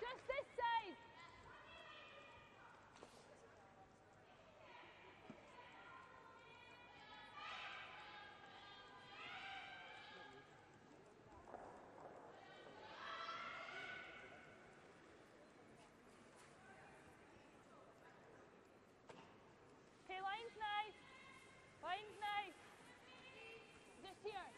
Just this side. Okay, line's nice. Line's nice. Just here.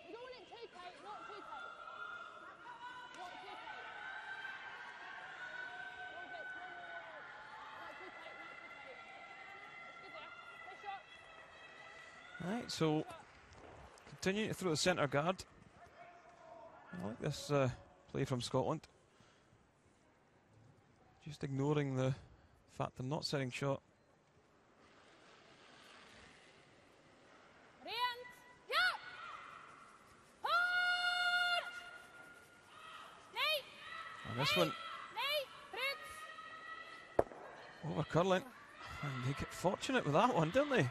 We don't want it too tight, not too tight. Not too tight. No, but no. Not too tight, not too tight. It's good there. Nice shot.
Right, so continue to throw the centre guard. I like this play from Scotland. Just ignoring the fact they're not setting shot.
Rent. Ja! Hårt! Nej!
And this one
Nej! Brut!
over curling. And they get fortunate with that one, didn't they?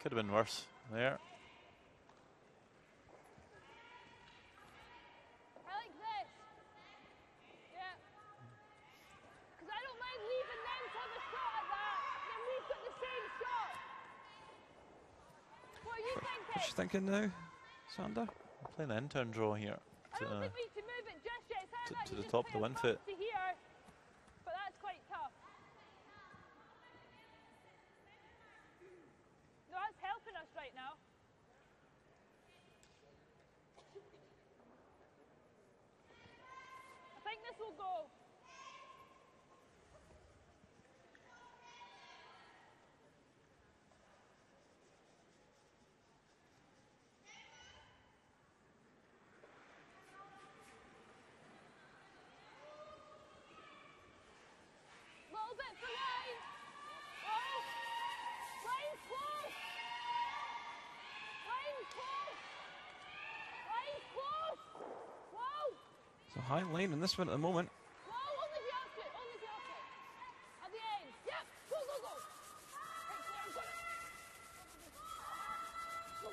Could have been worse there.
I like this. Yeah. Because I don't mind leaving them to have a shot at that. Then we've got the same shot. What are you thinking?
What's she thinking now, Sander?
We're playing an intern draw here.
I don't think we need to move it just yet. It's either that
to
you
the
just
top
play
of the
it
wind foot.
to here, but that's quite tough. this will go. Little bit for Ryan. Oh, Ryan's close. Ryan's close. Ryan's close. Whoa.
So high line in this one at the moment.
Whoa, only if you have to. Only if you have to. At the end. Yep. Go, go, go. Right, Claire, go. Go,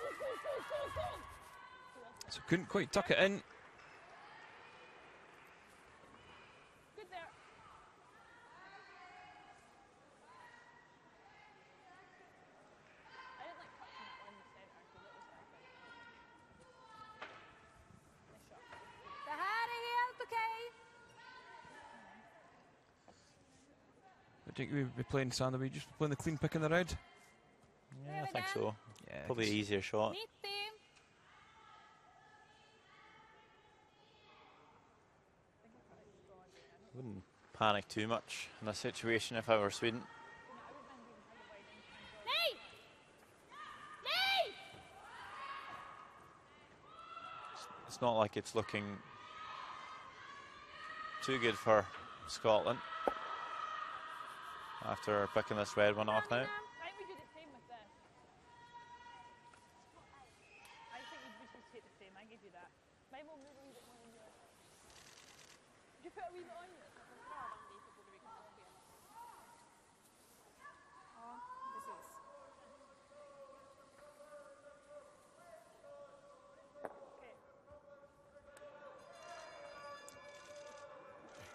go, go, go, go, go.
So couldn't quite tuck it in.
Good there. I didn't like touching it on the centre because it was nice shot.
Det här är helt okej.
I think we'd be playing Sander. We just playing the clean pick in the red.
Yeah, I think so.
Yeah,
Probably the easier shot.
90.
Wouldn't panic too much in this situation if I were Sweden.
Nej! Nej!
It's not like it's looking too good for Scotland after picking this red one off now.
I think we do the same with this. I think we should take the same. I give you that. Maybe we'll move a wee bit more in here. Did you put a wee bit on you?
Ja, precis.
Okay.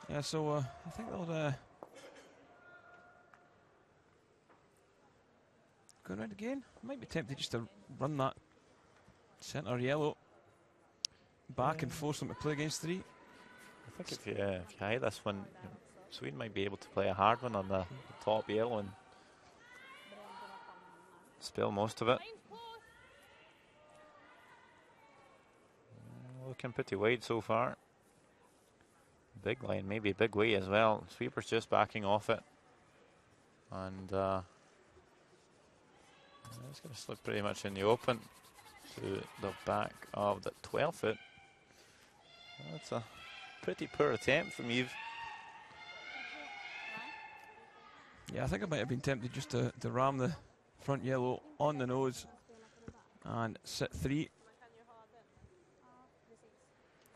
Yeah, so I think they'll go around again. Might be tempted just to run that centre yellow back and force them to play against 3.
I think if you hide this one, Sweden might be able to play a hard one on the top yellow and spill most of it.
Line's close.
Looking pretty wide so far. Big line, maybe big way as well. Sweeper's just backing off it. And it's going to slip pretty much in the open to the back of the 12 foot. That's a pretty poor attempt from Eve.
Yeah, I think I might have been tempted just to ram the front yellow on the nose and sit 3.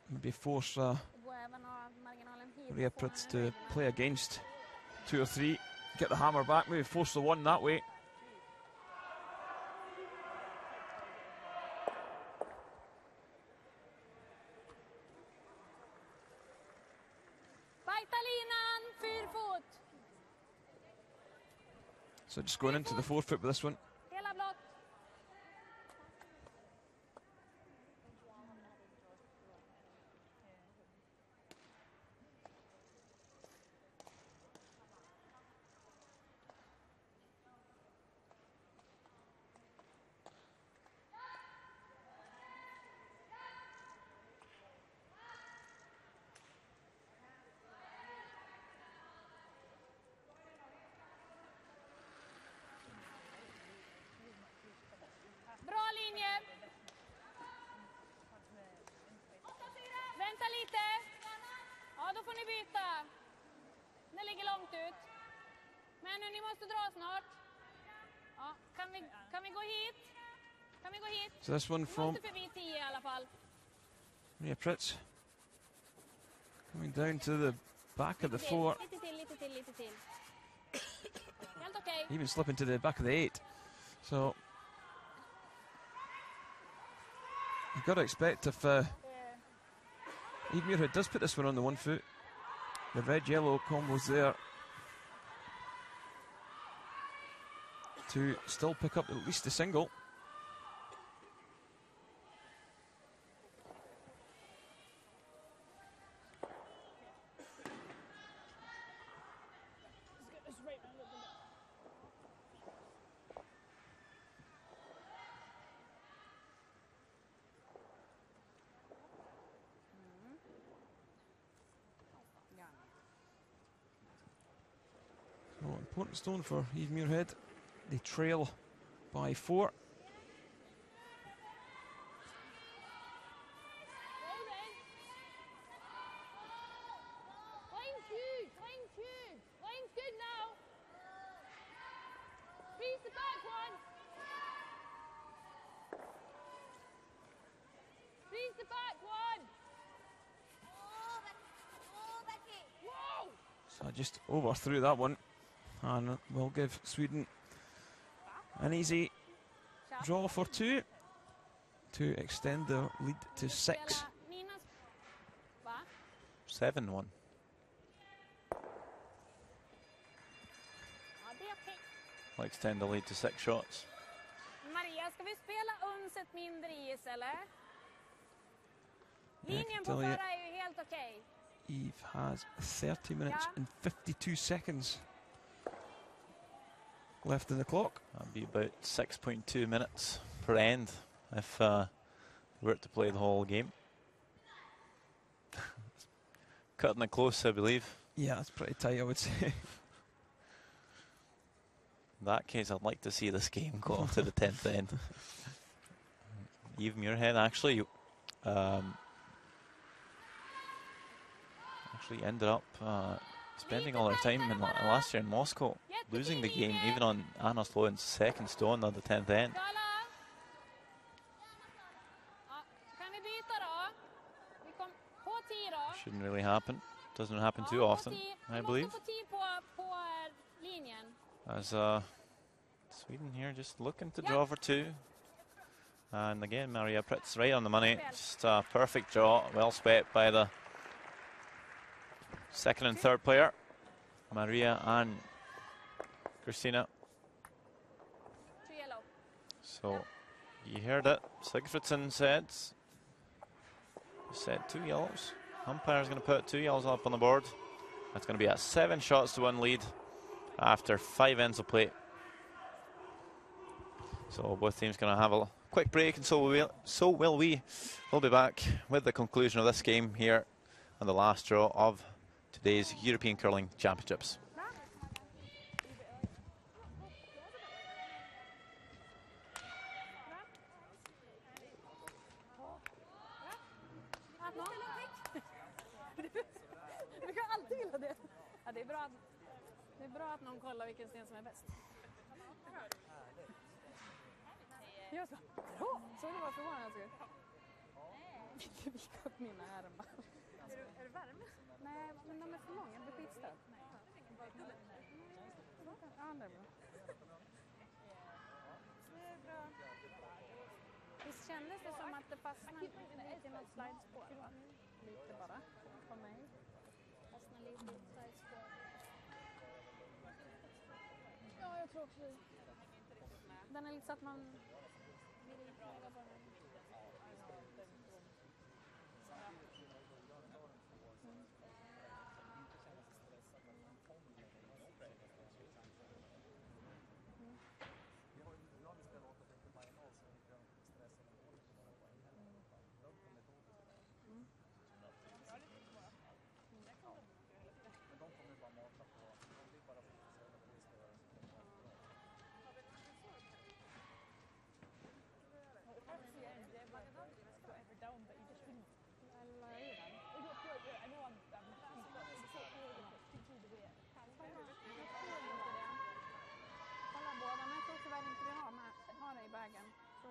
Maybe force
Det går även att ha marginalen hit.
Maria Pritz to play against 2 or 3. Get the hammer back, maybe force the 1 that way.
Bajta linan, 4 fot.
So just going into the 4 foot with this one.
Hela blått. Bra linje. Vänta lite. Ja, då får ni byta. Den ligger långt ut. Men nu, ni måste dra snart. Ja, kan vi gå hit? Kan vi gå hit?
So this one from
Måste förbi 10 i alla fall.
Maria Pritz. Coming down to the back of the 4.
Lite till, lite till, lite till. Helt okej.
Even slipping to the back of the 8. So you've got to expect if Eve Muirhead does put this one on the 1 foot, the red-yellow combo's there to still pick up at least a single.
Let's get this right now. Look at that.
important stone for Eve Muirhead. They trail by 4.
Line's good. Line's good. Line's good now. Freeze the back one. Freeze the back one. Whoa!
So I just overthrew that one, and we'll give Sweden an easy draw for 2 to extend their lead to 6.
7-1. Will extend the lead to 6 shots.
Maria, ska vi spela unset mindre is eller?
I
Linjen
can
på
tell you,
förra är ju helt okej.
Eve has 30 minutes and 52 seconds left in the clock.
That'd be about 6.2 minutes per end if we were to play the whole game. Cutting it close, I believe.
Yeah, that's pretty tight, I would say.
In that case, I'd like to see this game go on to the 10th end. Eve Muirhead actually ended up spending all her time in last year in Moscow, losing the game even on Anna Sloan's second stone on the 10th end.
Kan vi byta då? Vi kom på 10 då.
Shouldn't really happen. Doesn't happen too often, I believe.
Vi måste få 10 på linjen.
As Sweden here just looking to draw for 2. And again, Maria Pritz right on the money. Just a perfect draw, well swept by the second and third player, Maria and Christina. So you heard it. Sigfridsson said 2 yellows. Umpire's going to put 2 yellows up on the board. That's going to be a 7 shots to 1 lead after 5 ends of play. So both teams going to have a quick break, and so will we. We'll be back with the conclusion of this game here on the last draw of today's European Curling Championships.
Du kan alltid gilla det. Ja, det är bra att någon kollar vilken sten som är bäst. Jag sa, bra! Så det var förvånande att se. Inte vika upp mina ärmar. Är du värme? Nej, men de är för långa. Det blir skitstöd. Ja, det är bra. Visst kändes det som att det fastnade lite i något slidespår? Lite bara, på mig. Fastnade lite i ett slidespår. Ja, jag tror också det. Den är lite så att man vill lägga på den.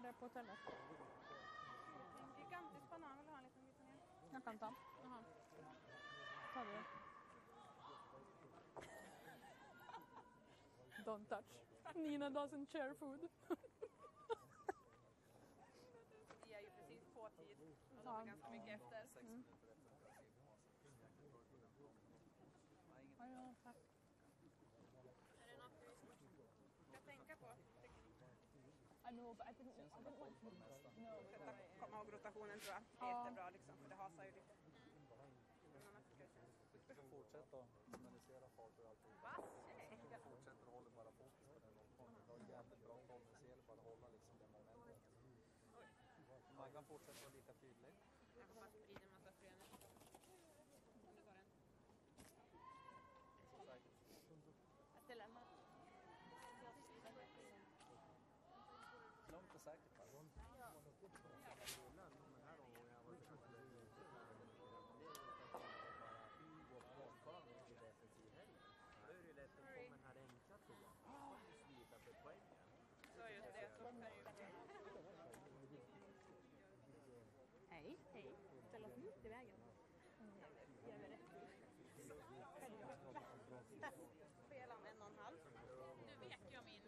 Det är på hotellet. Gigantisk banan, vill du ha en liten bit ner? Jag kan ta. Jaha. Tar du det? Don't touch. Nina doesn't share food.
Vi är ju precis på tid. Och de är ganska mycket efter.
Ja, tack.
Är det något vi ska tänka på?
I know, but I didn't want to. No,
Komma ihåg rotationen tror jag. Jättebra liksom, för det hasar ju lite.
Vi får fortsätta analysera farter och allting. Fortsätter och håller bara fokus på den. Det var jävligt bra koll, men ser bara hålla liksom det momentet. Man kan fortsätta vara lika tydlig.
Jag får bara sprida en massa frön. Jag ställer en match.
rätt i vägen. Jag är rätt.
Spela om 1,5.
Nu vet jag min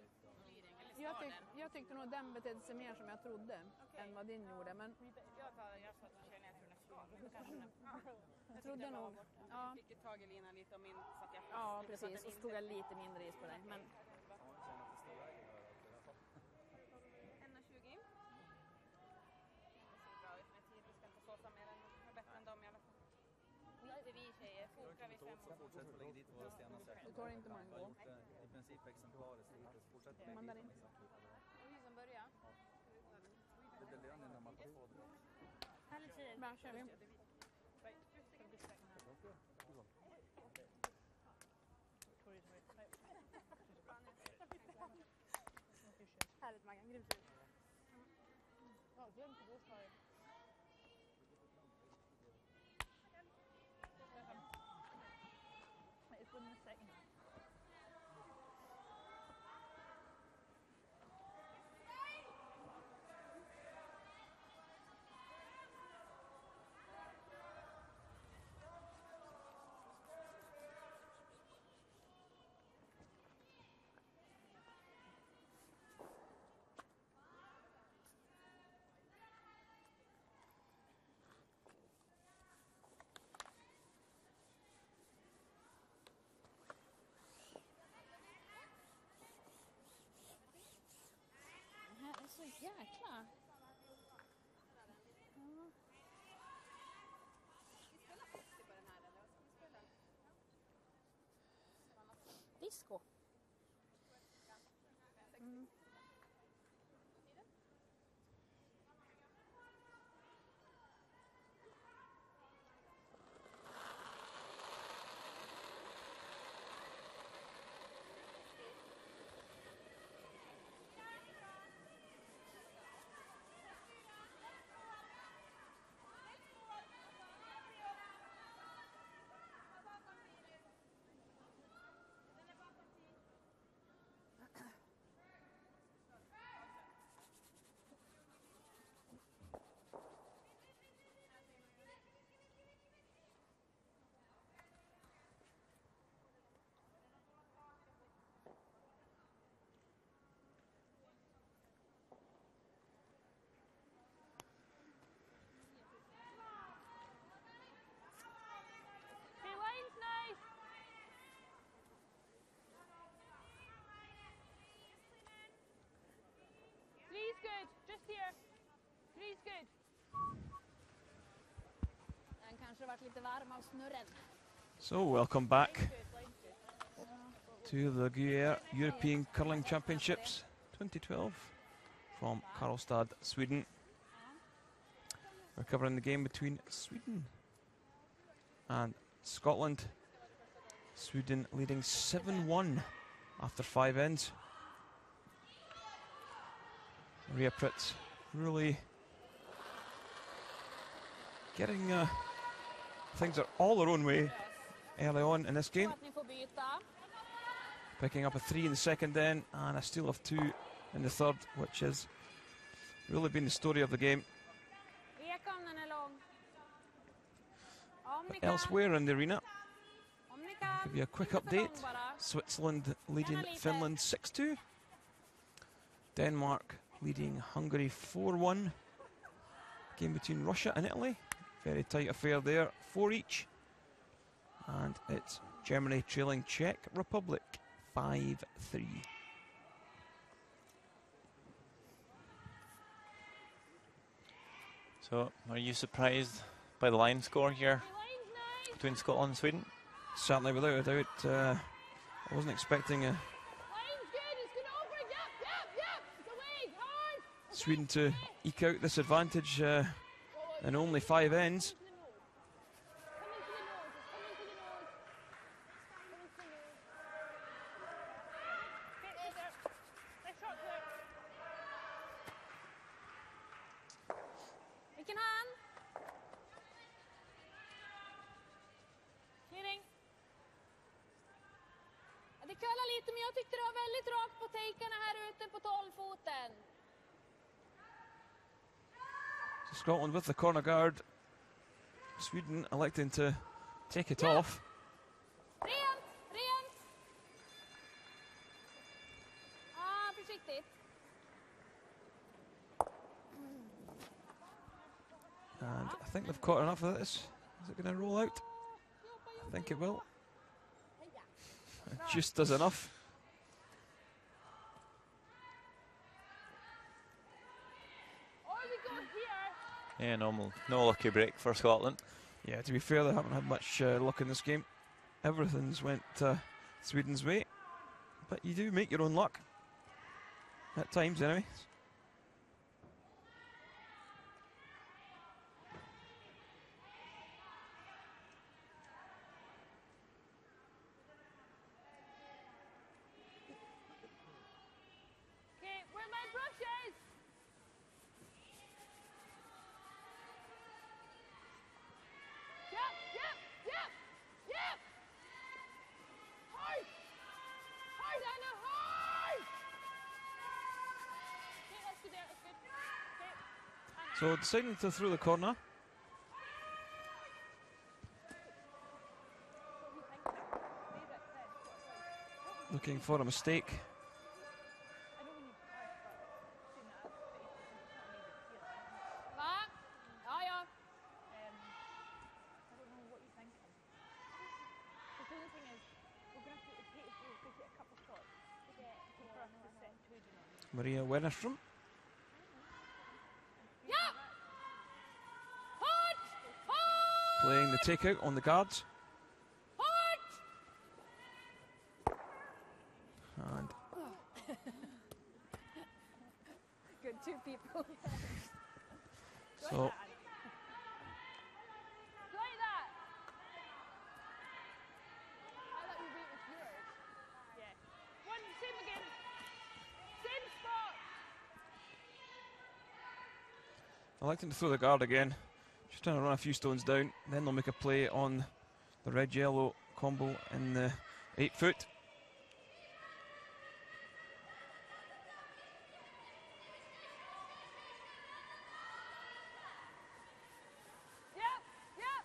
leading, eller staden.
Jag tyckte nog den betedde sig mer som jag trodde än vad din gjorde. Men
Jag sa att jag känner
jag trodde nog... Ja.
Jag fick ju tag i linan lite och min satt jag fast.
Ja, precis. Och så tog jag lite mindre is på dig. Men
1,20. Det ser bra ut med tid. Vi ska inte såsa mer än bättre än dem i alla fall. Inte vi tjejer. Fokar vi 5 och
Fortsätt att lägga dit våra stenar så
du tar inte mango.
i princip exemplariskt lite. Fortsätt att lägga
Mandarin.
dit.
Det är vi som börjar.
Det blir lönen när man tar två direkt.
Härligt tjejer.
Bra, kör vi.
Härligt Maggan, grymt.
Ja, glöm inte bort här.
It's been a second.
Det här är så jäkla... Disco.
Rewind's nice. Three's good. Just here. Three's good.
Den kanske varit lite varm av snurren.
So, welcome back to the Gruyère European Curling Championships 2012 from Karlstad, Sweden. We're covering the game between Sweden and Scotland. Sweden leading 7-1 after 5 ends. Maria Pritz really getting things are all their own way early on in this game.
Att ni får byta.
Picking up a 3 in the second then, and a steal of 2 in the third, which has really been the story of the game.
Veka om den är lång. Om ni
But
kan.
elsewhere in the arena,
Om ni kan.
give you a quick
Inte för lång
update.
bara.
Switzerland leading
Gärna lite.
Finland 6-2. Denmark leading Hungary 4-1. Game between Russia and Italy. Very tight affair there, 4 each. And it's Germany trailing Czech Republic 5-3.
So, are you surprised by the line score here
Rewind's nice.
between Scotland and Sweden?
Certainly, without a doubt, I wasn't expecting
Rewind's good. It's good over. Yep. It's away. Hard.
Sweden to eke out this advantage in only 5 ends.
Come into the nose. Come into the nose. Come into the nose. Come into the nose. Okay, there. Nice shot there.
Vilken hand? Hearing. Ja, det kullar lite, men jag tyckte det var väldigt rakt på takerna här ute på 12-foten.
So Scotland with the corner guard. Sweden electing to take it off.
Rent, rent! Ah, försiktigt.
And I think they've caught enough of this. Is it going to roll out? I think it will. It just does enough.
Yeah, no lucky break for Scotland.
Yeah, to be fair, they haven't had much luck in this game. Everything's went Sweden's way. But you do make your own luck. At times, anyway.
Okay, where are my brushes? Yep, yep, yep, yep. Hard. Hard, Anna, hard. Okay, that's good there, that's good. Okay, Anna.
So deciding to throw the corner. Looking for a mistake.
Va? Ja, ja.
I don't know what you're thinking. The only thing is, we're going to have to take a couple of shots to get for us to set two, do you know what I mean?
Maria Wennerstrom
Ja! Hårt! Hårt!
playing the takeout on the guards.
Hårt!
And
Good, two people.
so
Like that. I thought you were with yours. Yeah. One, same again. Same spot.
electing to throw the guard again. Just trying to run a few stones down. Then they'll make a play on the red-yellow combo in the 8-foot.
Yep, yep.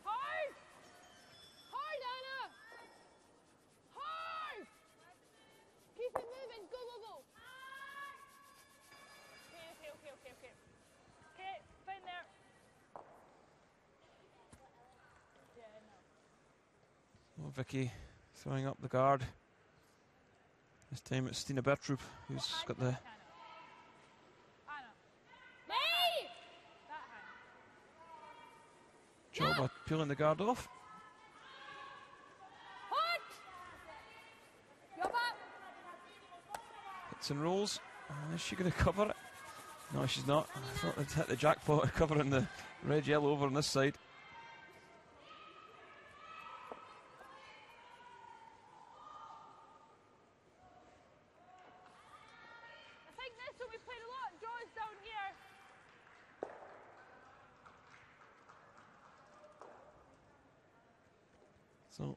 Hard. Hard, Anna. Hard. Keep it moving. Go, go, go. Okay. Okay, fine there. Yeah, no.
Well, Vicky throwing up the guard. This time it's Stina Bertrup who's got the
Anna.
Nej!
That hand.
job of peeling the guard off.
Hårt! Jobba!
Hits and rolls. Is she going to cover it? No, she's not. I thought they'd hit the jackpot covering the red-yellow over on this side.
I think this one we played a lot of draws down here.
So,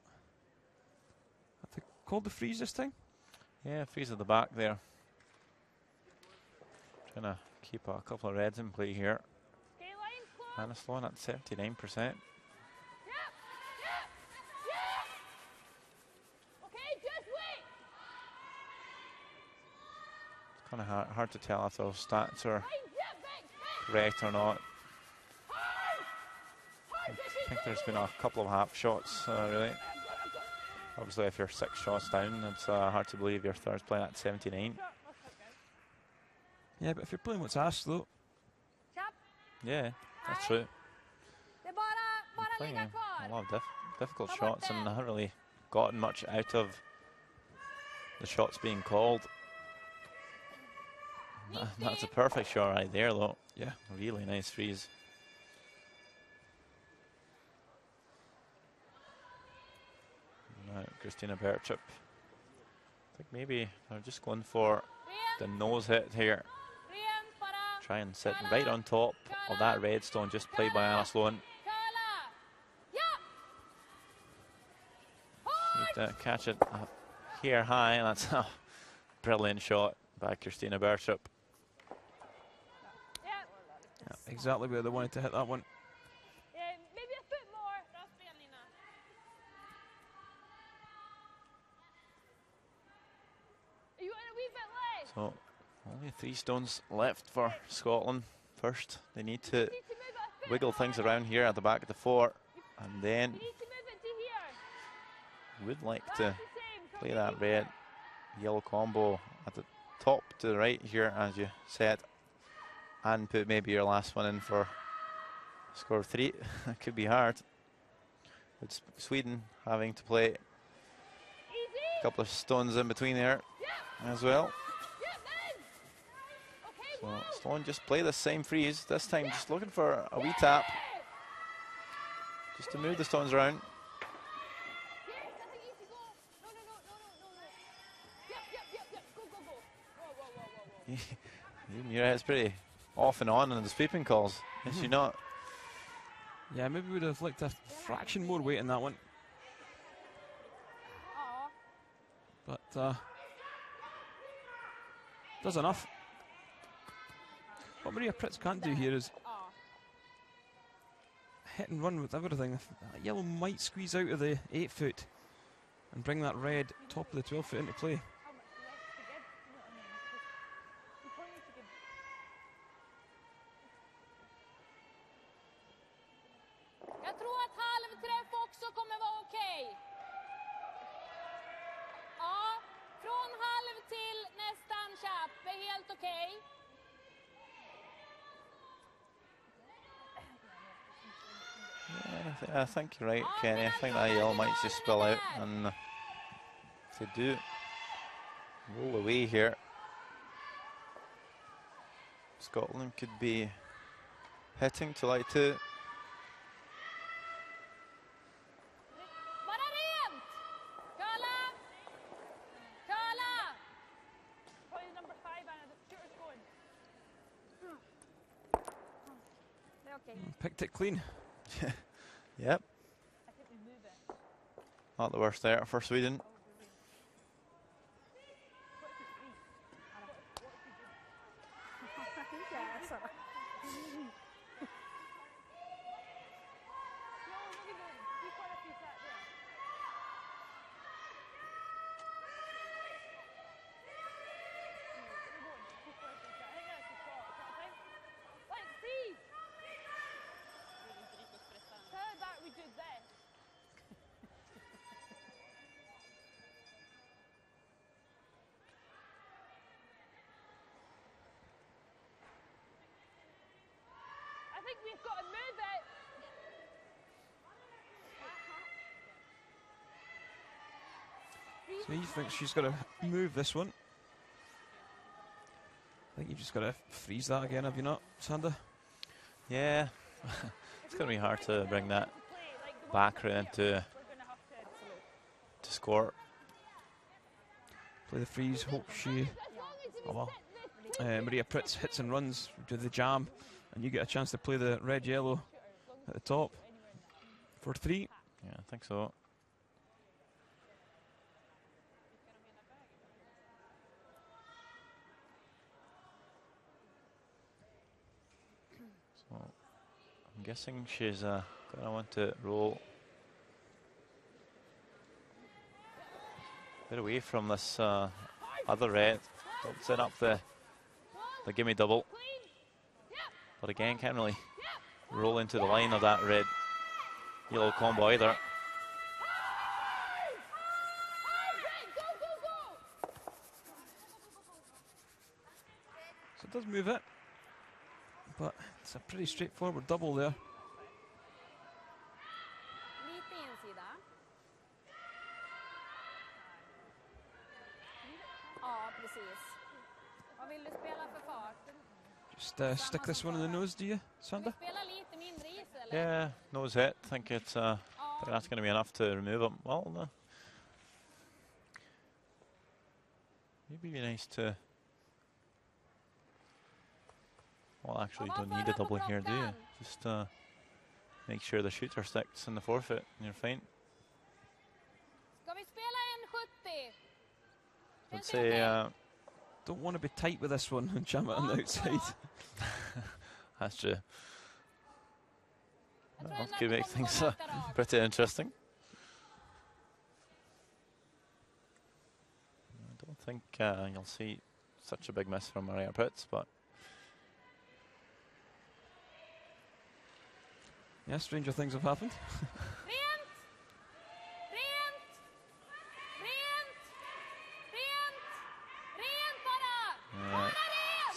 have they called the freeze this time?
Yeah, freeze at the back there. Trying to keep a couple of reds in play here.
Okay, lines closed.
Anna Sloan at 79%.
Yep. Okay, just wait.
It's kind of hard to tell if those stats are
Lines, yep, back.
correct or not.
Hard.
I think there's been a couple of half shots, really. Obviously, if you're 6 shots down, it's hard to believe your third's playing at 79.
Yeah, but if you're playing what's asked though,
Kjapp!
Yeah, that's true.
Det är bara
Playing
ligga
a
kvar.
lot of difficult
How about
shots and
that?
haven't really gotten much out of the shots being called. That's a perfect shot right there, though.
yeah.
Really nice freeze. Christina Bertrup. I think maybe they're just going for the nose hit here.
Rent bara.
Try and sit right on top of that red stone just played by Anna Sloan.
Curla! Ja!
Need to catch it up here high, and that's a brilliant shot by Christina Bertrup.
Yeah, exactly where they wanted to hit that one.
Yeah, maybe a foot more.
Bra spel, Nina.
Are you in a wee bit less?
So only 3 stones left for Scotland. First, they need to
You need to move it a foot
wiggle
more.
things around here at the back of the 4, and then
You need to move it to here.
would like
That's
to
the same. From
play
here
that
to here.
red yellow combo at the top to the right here as you set, and put maybe your last one in for score of 3. That could be hard. With Sweden having to play
Easy.
a couple of stones in between there
Yeah.
as well.
Yeah, then. Okay,
So
whoa.
Sloan just play the same freeze, this time just looking for a wee tap, just to move the stones around.
Here, nothing easy, go. No, no, no, no, no, no, no. Yep. Go, go, go. Whoa.
Your head's pretty off and on the sweeping calls, is she not?
Yeah, maybe we would have liked a fraction more weight in that one.
Aw.
But does enough. What Maria Pritz can't do here is
Aw.
hit and run with everything. That yellow might squeeze out of the 8 foot and bring that red top of the 12 foot into play.
How much left to give? You know what I mean? You probably need to give.
Jag tror att halvträff också kommer vara okej. Ja, från halv till nästan chap är helt okej.
Yeah, I think you're right, Kenny. I think that yellow might just spill out, and if they do roll away here, Scotland could be hitting to like 2.
Bara rent! Kala! Kala!
Probably number 5 and the shooter's going.
Det är okej.
Picked it clean.
Yep,
I think we move it.
not the worst there for Sweden.
We did this. I think we've got to move it.
So you think she's got to move this one? I think you've just got to freeze that again, have you not, Sander?
Yeah, it's going to be hard to bring that back round to score.
Play the freeze, hope she... Oh well. Maria Pritz hits and runs, do the jam, and you get a chance to play the red-yellow at the top for 3.
Yeah, I think so. So I'm guessing she's going to want to roll a bit away from this other red. Don't set up the gimme double. But again, can't really roll into the line of that red yellow combo either.
So it does move it, but it's a pretty straightforward double there.
Lite insida. Ja, precis. Vad vill du spela för fart?
Just stick this one in the nose, do you,
Ska vi
Sander?
spela lite mindre is eller?
Yeah, nose hit. I think it's that's going to be enough to remove him. Well, no. Maybe it'd be nice to. Well, actually, you don't need a double here, do you? Just make sure the shooter sticks in the forfeit, and you're fine.
Ska vi spela en 70?
I'd say
Don't want to be tight with this one and jam it on the outside.
That's true. Well, that could make things pretty interesting. I don't think you'll see such a big miss from Maria Pritz, but
yeah, stranger things have happened.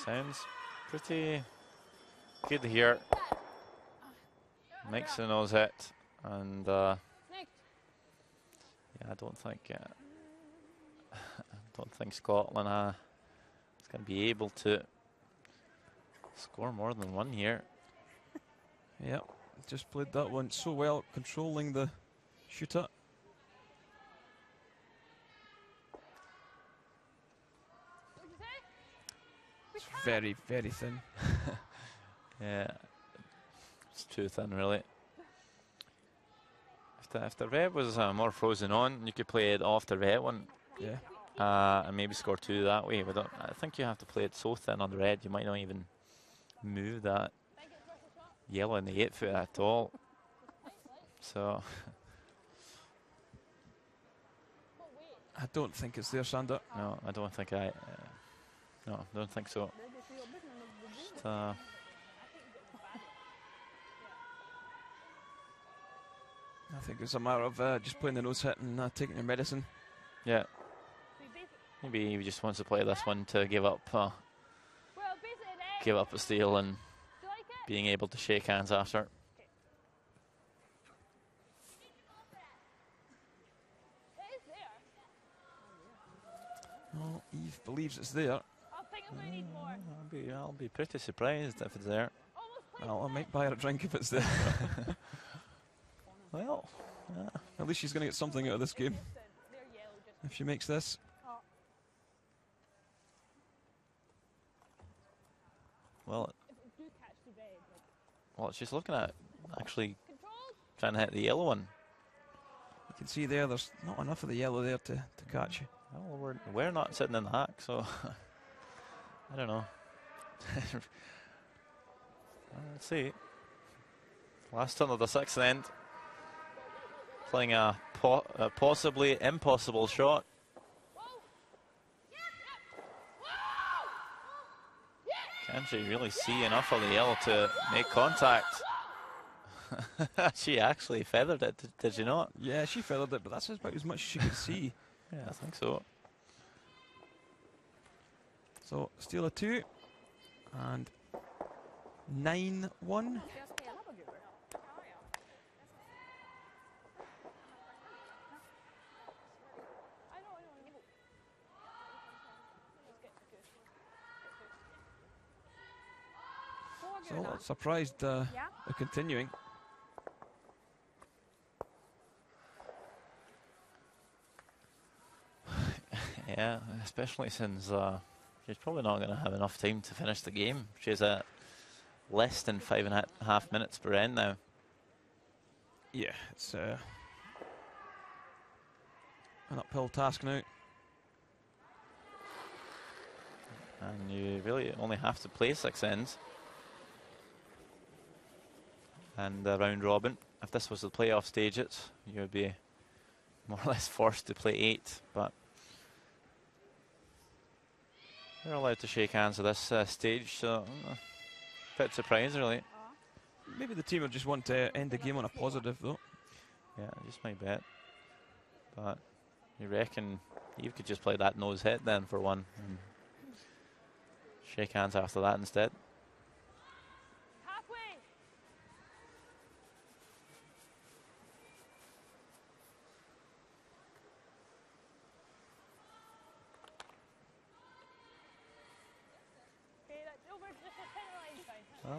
Sounds pretty good here. Makes the nose hit, and yeah, I don't think Scotland is going to be able to score more than one here.
Yep, just played that one so well, controlling the shooter. It's very, very thin.
Yeah, it's too thin, really. If the red was more frozen on, you could play it off the red one.
Yeah.
And maybe score 2 that way. But I think you have to play it so thin on the red, you might not even move that yellow in the 8 foot at all. So
I don't think it's there, Sander.
no, I don't think no, I don't think so. Just,
I think it's a matter of just playing the nose hit and taking your medicine.
yeah. Maybe he just wants to play this one to give up a steal and being able to shake hands after.
Oh, Eve believes it's there.
I'll be pretty surprised if it's there.
Well, I might buy her a drink if it's there.
Well, yeah.
At least she's going to get something out of this game if she makes this.
Well, she's looking at actually trying to hit the yellow one.
You can see there's not enough of the yellow there to catch.
Well, we're not sitting in the hack, so I don't know. Let's see. Last turn of the 6th end. Playing a possibly impossible shot. Can she really see enough of the yellow to make contact? She actually feathered it, did she not?
Yeah, she feathered it, but that's about as much as she could see.
Yeah, I think so.
So, steal a 2. And 9-1. So, I'm surprised they're continuing.
Yeah, especially since she's probably not going to have enough time to finish the game. She's at less than 5.5 minutes per end now.
Yeah, it's an uphill task now.
And you really only have to play 6 ends. And the round robin. If this was the playoff stages, you would be more or less forced to play 8. But they're allowed to shake hands at this stage, so a bit surprised, really.
Maybe the team would just want to end the game on a positive, though.
Yeah, just my bet. But you reckon you could just play that nose hit then for one and shake hands after that instead?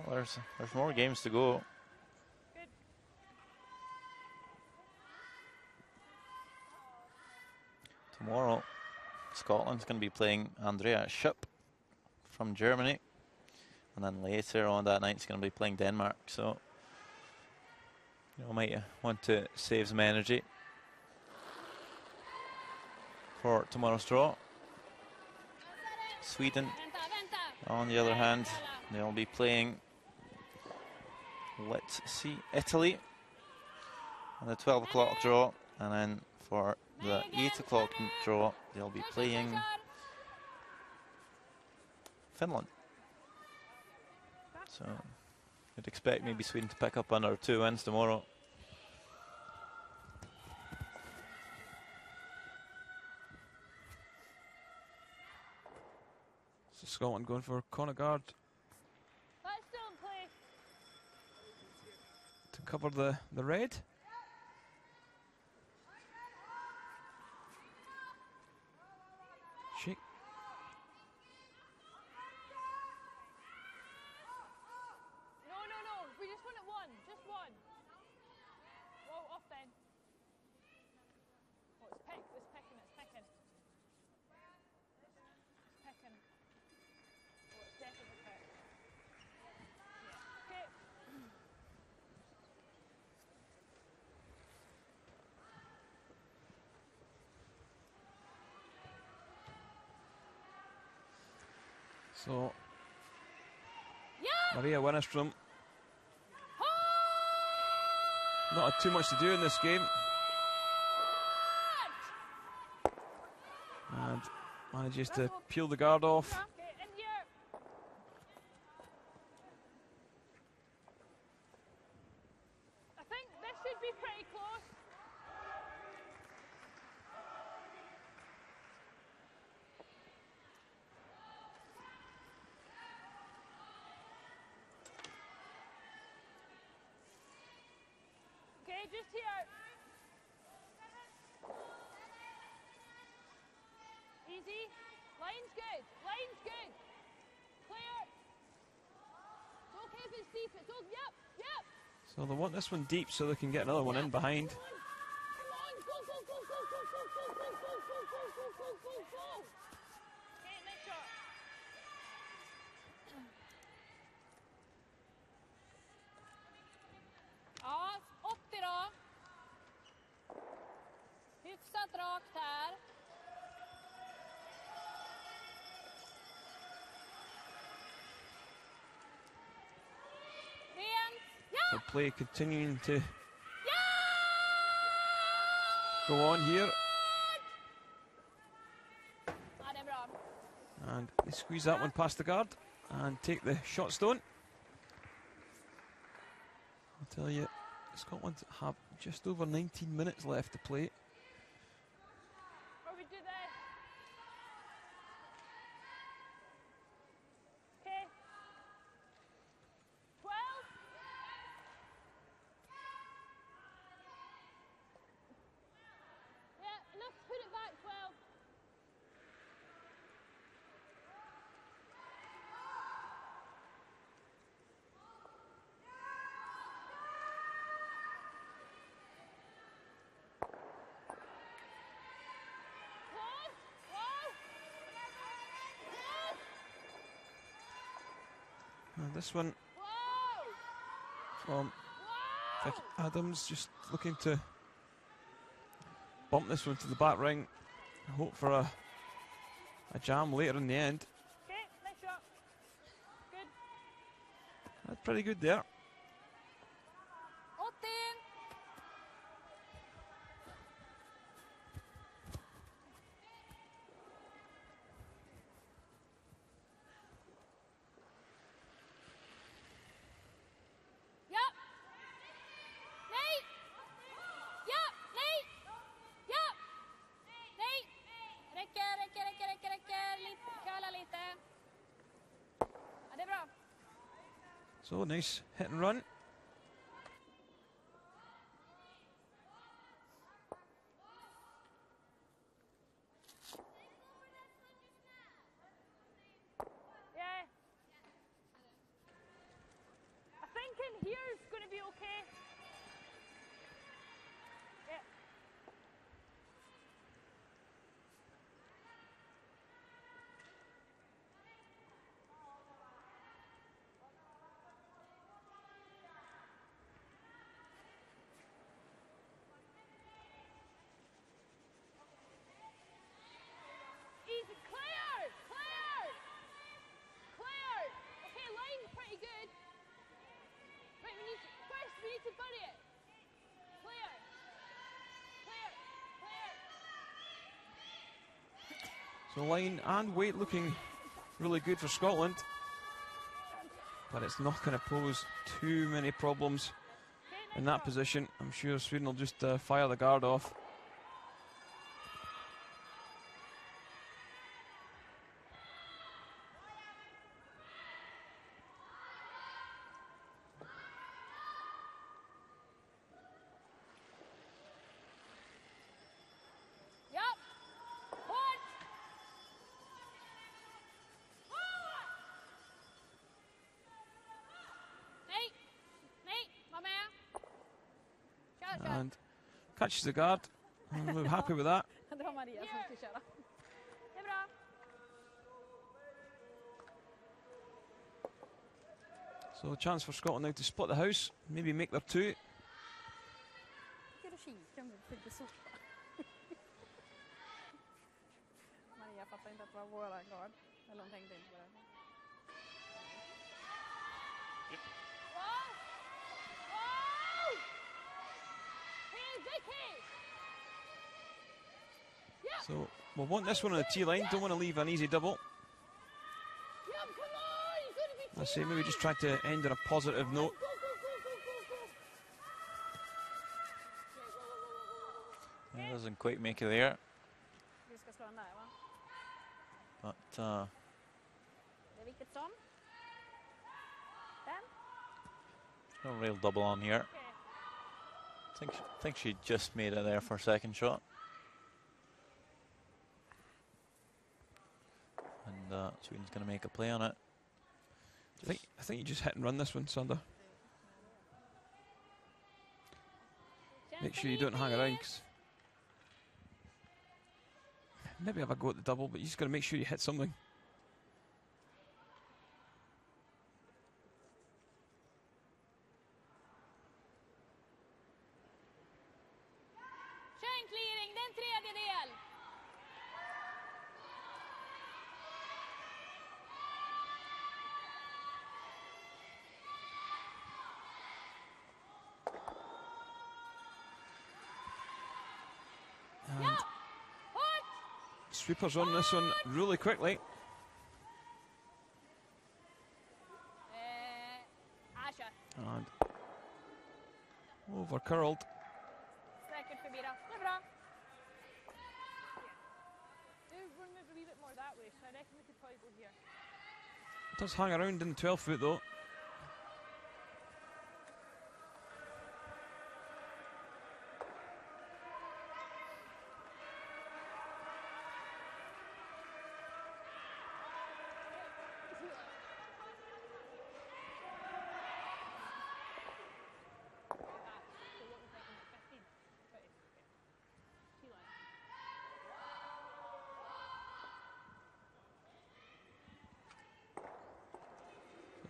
Well, there's more games to go.
Good.
Tomorrow, Scotland's going to be playing Andrea Schipp from Germany. And then later on that night, it's going to be playing Denmark. So, you might want to save some energy for tomorrow's draw. Sweden, on the other hand, they'll be playing let's see, Italy. And the 12 o'clock draw, and then for the 8 o'clock draw, they'll be playing Finland. So you'd expect maybe Sweden to pick up another 2 wins tomorrow.
So Scotland going for corner guard
That's still in play.
to cover the red. Shake.
No. We just want it one. Just one. Whoa, off then. Oh, it's picking. It's picking. It's picking. Oh, it's definitely picked. Yeah. Okay.
So
Yeah!
Maria Winnerstrom not had too much to do in this game, and manages to peel the guard off.
Okay, in here. I think this should be pretty close. Okay, just here. Easy. Line's good. Line's good. Clear. It's okay if it's deep. It's okay. Yep.
So they want this one deep so they can get another one in behind.
Come on. Go. Okay, nice shot. Ja, upp det då. Hyfsat rakt här. Rent. Ja!
So play continuing to go on here,
Ja, det är bra.
and they squeeze that one past the guard and take the shot stone. I'll tell you, Scotland have just over 19 minutes left to play.
Or we do this. Okay. 12. Yeah, enough to put it back, 12. Close. Whoa. Close.
And this one
Whoa.
from
Whoa.
Vicky Adams, just looking to bump this one to the back ring. Hope for a jam later in the end.
Okay, nice shot. Good.
That's pretty good there.
18. Yep. Nej. Yep. Nej. Yep. Nej. Räcker. Köla lite. Ja, det är bra.
So nice hit and run.
Yeah. I think in here is going to be okay. Yeah. Easy. Clear. Okay, line's pretty good. Right, we need to...
The line and weight looking really good for Scotland. But it's not going to pose too many problems in that position. I'm sure Sweden will just fire the guard off. And catches the guard. I'm happy with that.
Det var Maria som skulle köra. Det är bra.
So a chance for Scotland now to split the house, maybe make their two.
Maria fattar inte att det var våra guard. Eller hon tänkte inte på det.
So we'll want this one on the tee line. Don't want to leave an easy double. I say maybe just try to end on a positive note.
It doesn't quite make it there. But no real double on here. Think she just made it there for a second shot. And Sweden's going to make a play on it.
I think you just hit and run this one, Sander. Make sure you don't hang around. 'Cause maybe have a go at the double, but you just got to make sure you hit something. Sweepers on this one really quickly. And over curled.
Säkert förbi då. Det är bra. Run a wee bit more that way, so I reckon we could probably go here.
Does hang around in the 12 foot though.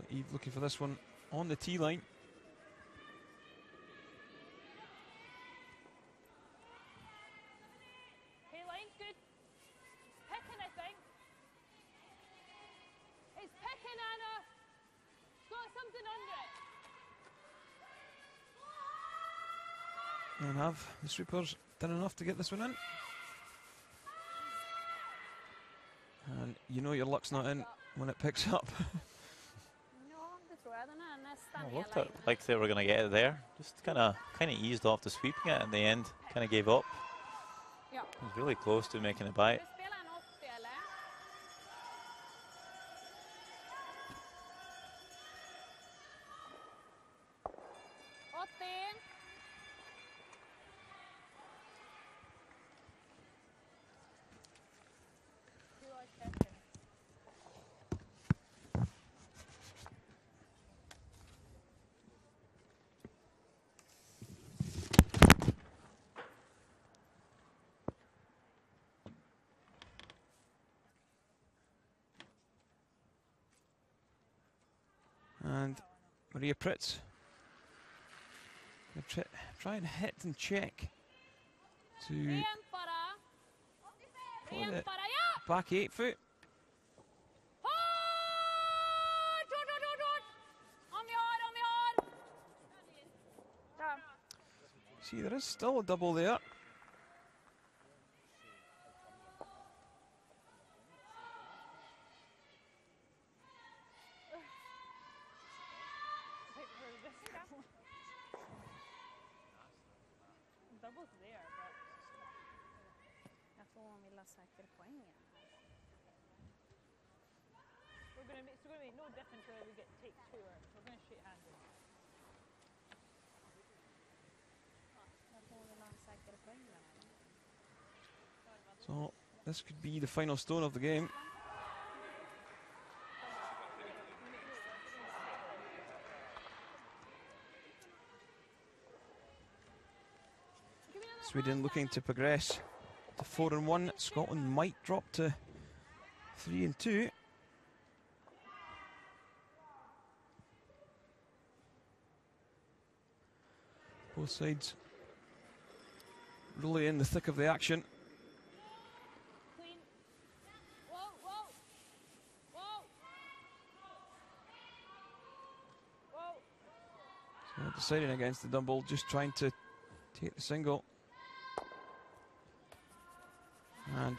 Eve looking for this one on the tee line.
Hey, line's good. Picking, I think. It's picking, Anna. It's got something under it.
And have the sweepers done enough to get this one in? And you know your luck's not in when it picks up.
Well, looked like they were going to get it there. Just kind of eased off the sweeping it in the end. Kind of gave up. It was really close to making a bite.
And Maria Pritz try and hit and check to probably the back 8 foot. See, there is still a double there.
trouble's there, but
Jag tror hon vill ha säker poängen.
it's going to be no different whether we get take two or we're going to shake hands.
Jag tror hon vill ha en säker poängen.
So this could be the final stone of the game. Sweden looking to progress to 4-1. Scotland might drop to 3-2. Both sides really in the thick of the action.
Clean. Whoa, whoa. Whoa. Whoa.
So deciding against the dumbbell, just trying to take the single. And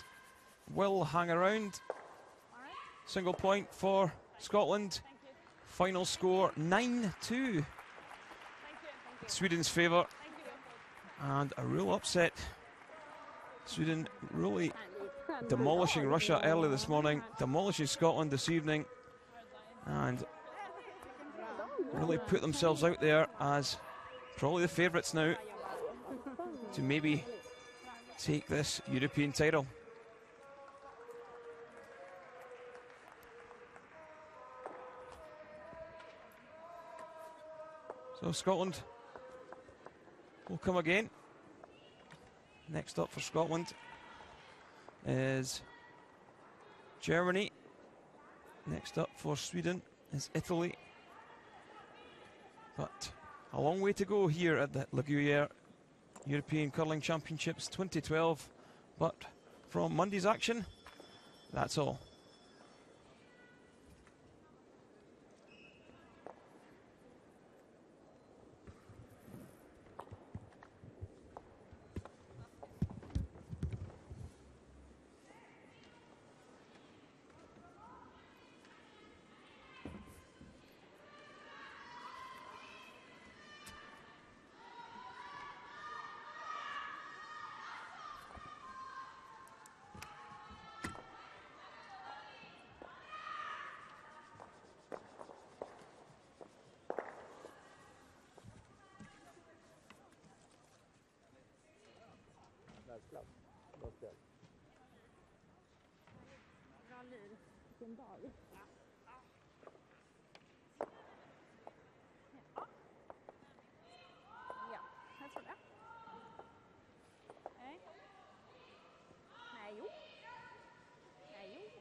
will hang around. Single point for Scotland.
Thank you.
Final score 9-2.
Thank you.
Sweden's favour.
Thank you.
And a real upset. Sweden really demolishing Russia early this morning, demolishing Scotland this evening, and really put themselves out there as probably the favourites now to maybe take this European title. So Scotland will come again. Next up for Scotland is Germany. Next up for Sweden is Italy. But a long way to go here at the Gruyère European Curling Championships 2012. But from Monday's action, that's all.
Bra lur. Vilken dag. Ja, jag tror det. Nej. Nej, jo. Nej, jo.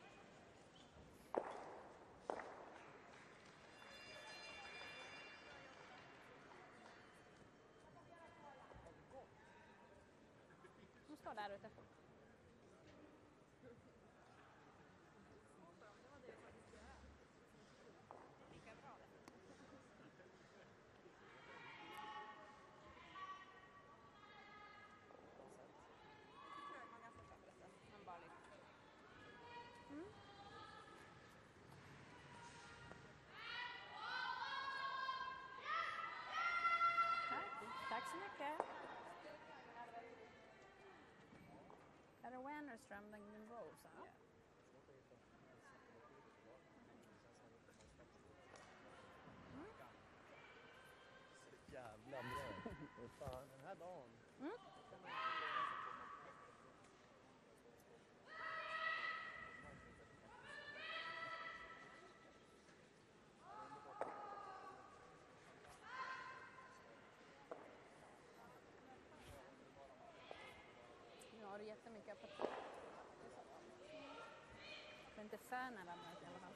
De står där ute. Tack så mycket. Är det Wennerström, den Rose? Ja.
Jävla bra. Fan, den här dagen.
Nu har du jättemycket apatit. Du är inte fan av det i alla fall.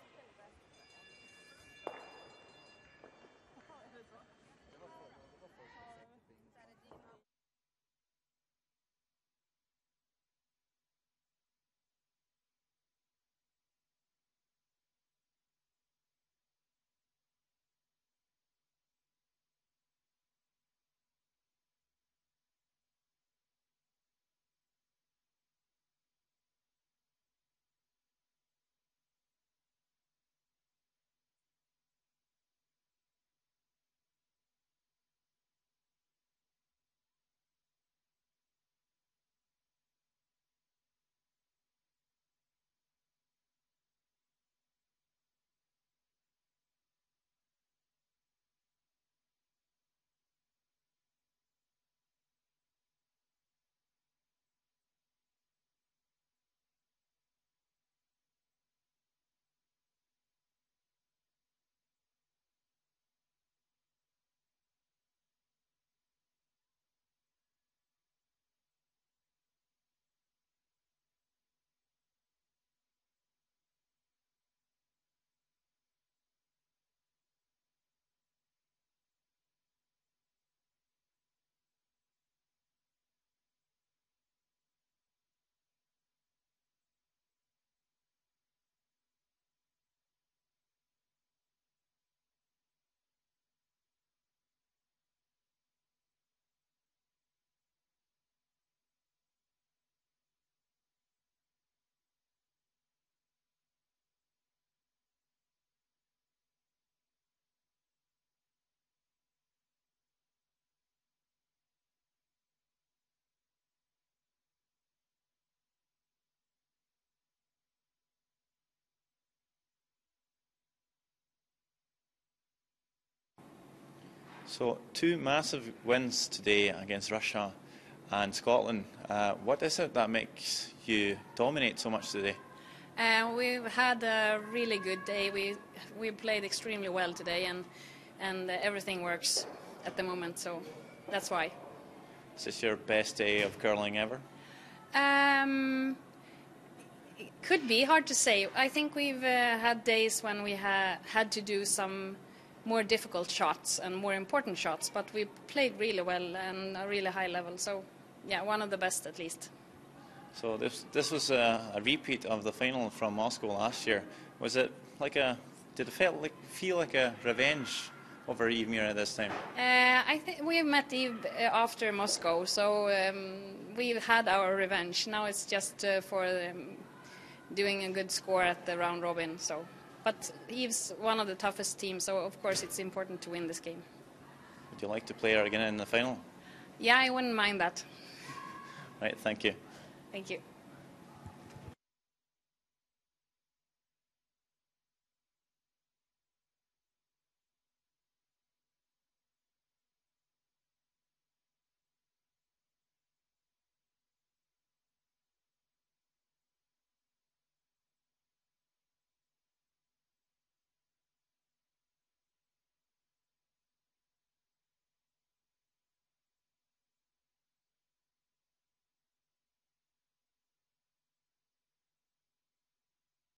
So 2 massive wins today against Russia and Scotland. What is it that makes you dominate so much today?
We've had a really good day. We played extremely well today, and everything works at the moment, so that's why.
Is this your best day of curling ever?
It could be hard to say. I think we've had days when we had to do some more difficult shots and more important shots, but we played really well and a really high level. So, yeah, one of the best at least.
So this was a repeat of the final from Moscow last year. Was it like did it feel like a revenge over Eve Mira this time?
I think we met Eve after Moscow, so we've had our revenge. Now it's just for doing a good score at the round robin. So, but Eve's one of the toughest teams, so of course it's important to win this game.
Would you like to play her again in the final?
Yeah, I wouldn't mind that.
Right, thank you.
Thank you.